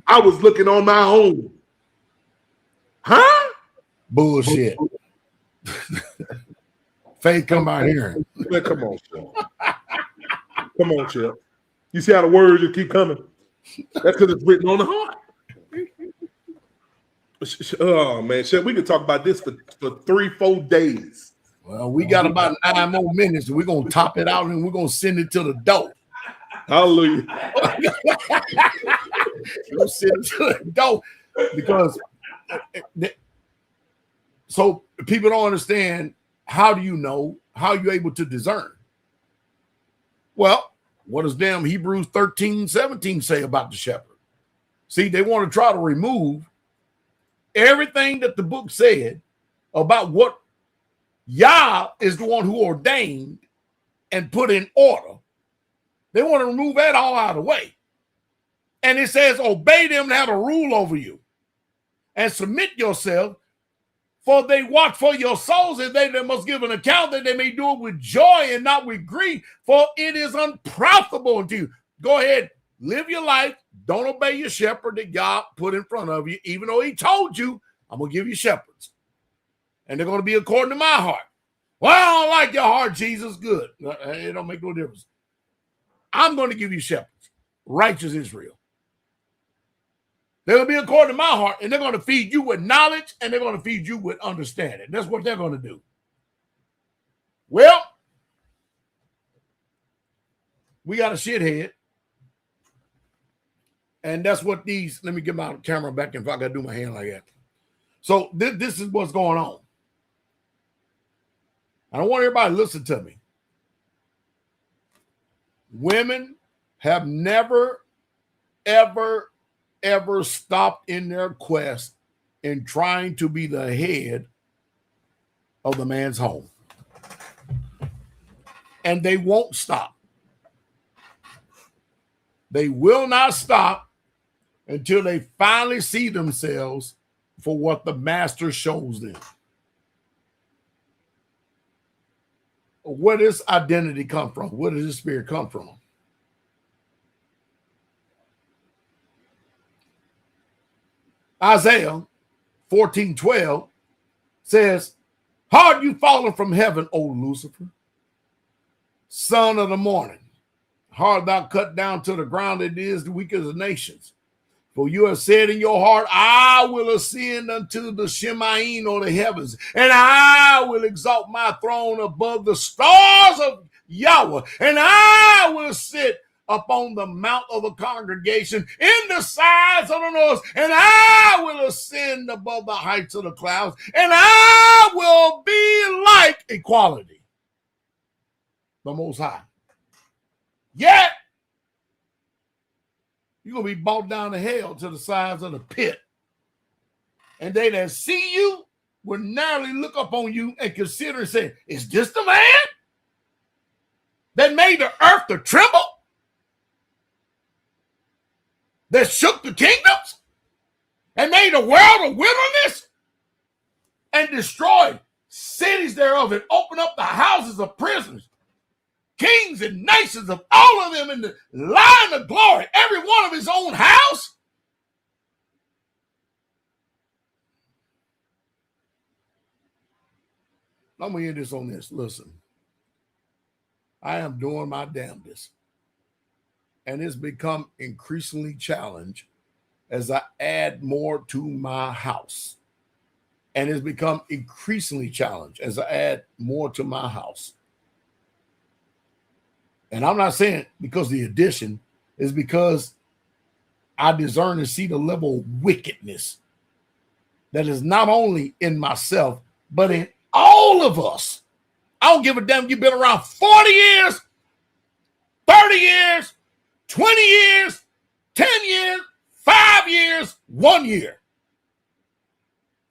I was looking on my own. Huh? Bullshit. Faith, come out here. Man, come on, Chip. Come on, Chip. You see how the words just keep coming? That's because it's written on the heart. Oh, man, Chip, we could talk about this for 3-4 days. Well, we got about 9 more minutes, and we're going to top it out, and we're going to send it to the door. Hallelujah. We'll send it to the door because so people don't understand. How do you know? How are you able to discern? Well, what does damn Hebrews 13:17 say about the shepherd? See, they want to try to remove everything that the book said about what Yah is the one who ordained and put in order. They want to remove that all out of the way. And it says, obey them and have a rule over you and submit yourself, for they watch for your souls, and they must give an account that they may do it with joy and not with grief, for it is unprofitable unto you. Go ahead, live your life. Don't obey your shepherd that God put in front of you, even though he told you, I'm going to give you shepherds. And they're going to be according to my heart. Well, I don't like your heart, Jesus. Good. It don't make no difference. I'm going to give you shepherds, righteous Israel. They're going to be according to my heart, and they're going to feed you with knowledge, and they're going to feed you with understanding. That's what they're going to do. Well, we got a shithead, and that's what these, let me get my camera back if I got to do my hand like that. So this is what's going on. I don't want everybody to listen to me. Women have never, ever stopped in their quest in trying to be the head of the man's home. And they won't stop. They will not stop until they finally see themselves for what the master shows them. Where does identity come from? Where does the spirit come from? Isaiah 14:12 says, "How are you fallen from heaven, O Lucifer, son of the morning? How art thou cut down to the ground, that is the weakest of nations? For you have said in your heart, I will ascend unto the Shemaim or the heavens, and I will exalt my throne above the stars of Yahweh, and I will sit upon the mount of the congregation in the sides of the north, and I will ascend above the heights of the clouds, and I will be like equality, the Most High. Yet, you're going to be brought down to hell to the sides of the pit. And they that see you will narrowly look upon you and consider and say, is this the man that made the earth to tremble? that shook the kingdoms and made the world a wilderness and destroyed cities thereof and opened up the houses of prisoners, kings and nations of all of them in the line of glory, every one of his own house? Let me end this on this. Listen, I am doing my damnedest, and it's become increasingly challenged as I add more to my house. And it's become increasingly challenged as I add more to my house. And I'm not saying because the addition is because I discern and see the level of wickedness that is not only in myself, but in all of us. I don't give a damn if you've been around 40 years, 30 years, 20 years, 10 years, 5 years, 1 year.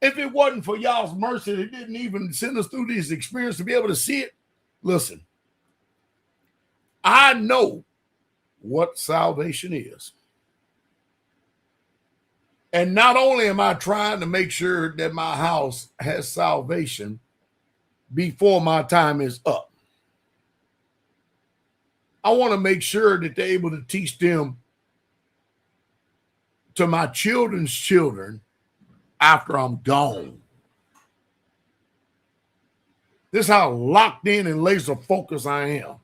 If it wasn't for y'all's mercy, they didn't even send us through these experiences to be able to see it. Listen, I know what salvation is. And not only am I trying to make sure that my house has salvation before my time is up, I want to make sure that they're able to teach them to my children's children after I'm gone. This is how locked in and laser focused I am.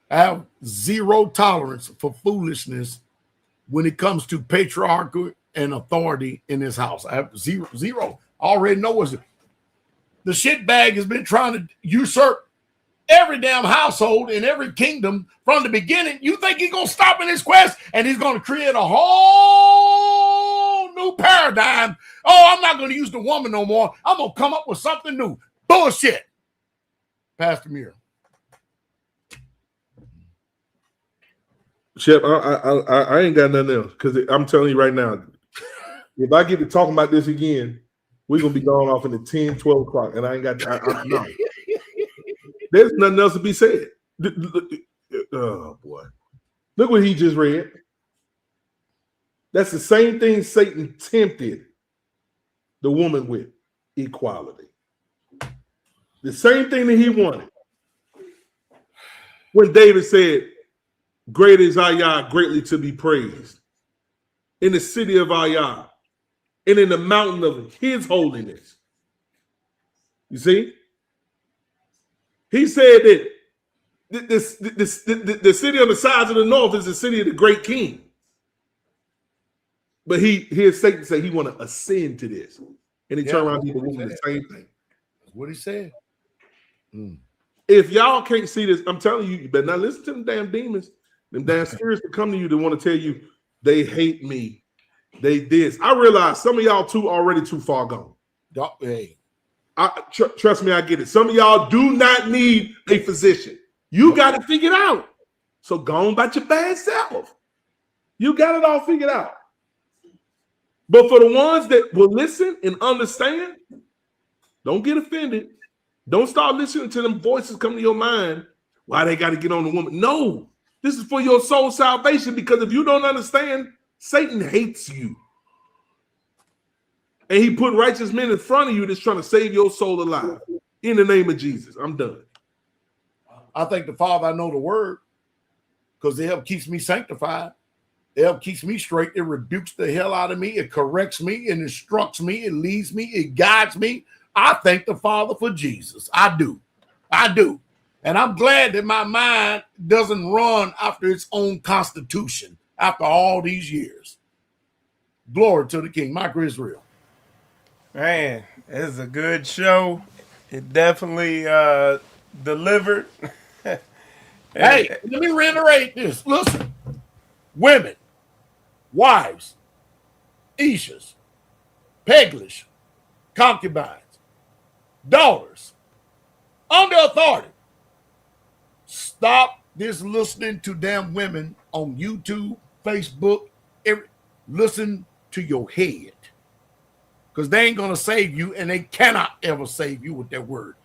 I have zero tolerance for foolishness when it comes to patriarchy and authority in this house. I have zero. I already know what's the shit bag has been trying to usurp every damn household in every kingdom from the beginning. You think he's going to stop in his quest and he's going to create a whole new paradigm? Oh, I'm not going to use the woman no more. I'm going to come up with something new. Bullshit. Pastor Muir. Shep, I ain't got nothing else because I'm telling you right now, if I get to talking about this again, we're going to be going off in the 10, 12 o'clock, and I ain't got no. There's nothing else to be said. Oh, boy. Look what he just read. That's the same thing Satan tempted the woman with, equality. The same thing that he wanted. When David said, great is Ayah, greatly to be praised. In the city of Ayah, and in the mountain of his holiness. You see? He said that the city on the sides of the north is the city of the great king. But here's Satan say he want to ascend to this. And he turned around and did the same thing. That's what he said. If y'all can't see this, I'm telling you, you better not listen to them damn demons. Them damn spirits that come to you that want to tell you they hate me. They this. I realize some of y'all already too far gone. Hey. Trust me, I get it. Some of y'all do not need a physician. You got it figured out. So go on about your bad self. You got it all figured out. But for the ones that will listen and understand, don't get offended. Don't start listening to them voices come to your mind. Why they got to get on the woman? No, this is for your soul salvation, because if you don't understand, Satan hates you. And he put righteous men in front of you that's trying to save your soul alive. In the name of Jesus. I'm done. I thank the Father I know the word, because it helps keeps me sanctified. It helps keeps me straight. It rebukes the hell out of me. It corrects me. It instructs me. It leads me. It guides me. I thank the Father for Jesus. I do. And I'm glad that my mind doesn't run after its own constitution after all these years. Glory to the King. Michael Israel. Man, it's a good show. It definitely delivered. Hey, let me reiterate this. Listen, women, wives, Ishas, Peglish, concubines, daughters, under authority. Stop this listening to damn women on YouTube, Facebook. Listen to your head, because they ain't going to save you, and they cannot ever save you with their word.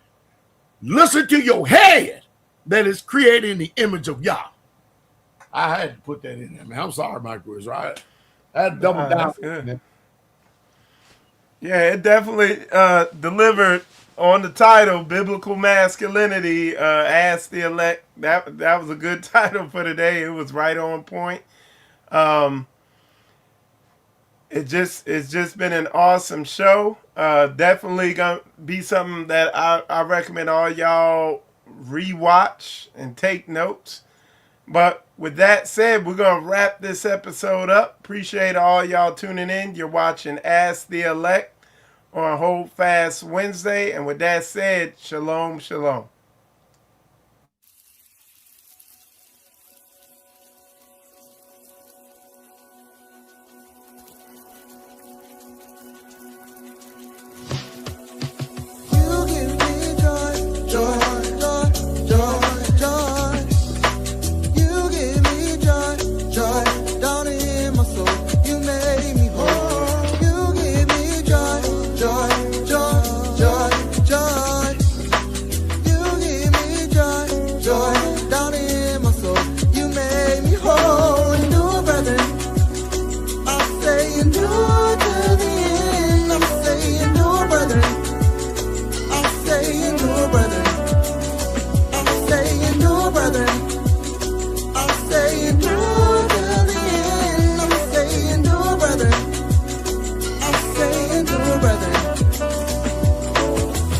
Listen to your head that is created in the image of Yah. I had to put that in there, man. I'm sorry, Mike Woods, right? I had to double down. That's good. Yeah, it definitely delivered on the title, Biblical Masculinity, Ask the Elect. That was a good title for today. It was right on point. It's just been an awesome show. Definitely gonna be something that I recommend all y'all rewatch and take notes. But with that said, we're gonna wrap this episode up. Appreciate all y'all tuning in. You're watching Ask the Elect on Hold Fast Wednesday. And with that said, shalom, shalom. You give me joy, joy, joy, joy, joy. You give me joy, joy, down in my soul. You made me whole. You give me joy, joy, joy, joy, joy. You give me joy, joy, down in my soul. You made me whole. New brother, I'm saying new to the end. I'm saying new brother. I'm saying new brother. I'm saying new brother. I'm saying new to the end. I'm saying new brother. I'm saying new brother.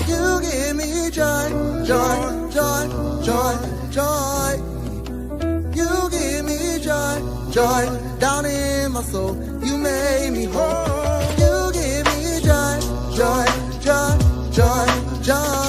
You give me joy, joy, joy, joy, joy. You give me joy, joy, down in my soul. You made me whole. You give me joy, joy, joy, joy, joy.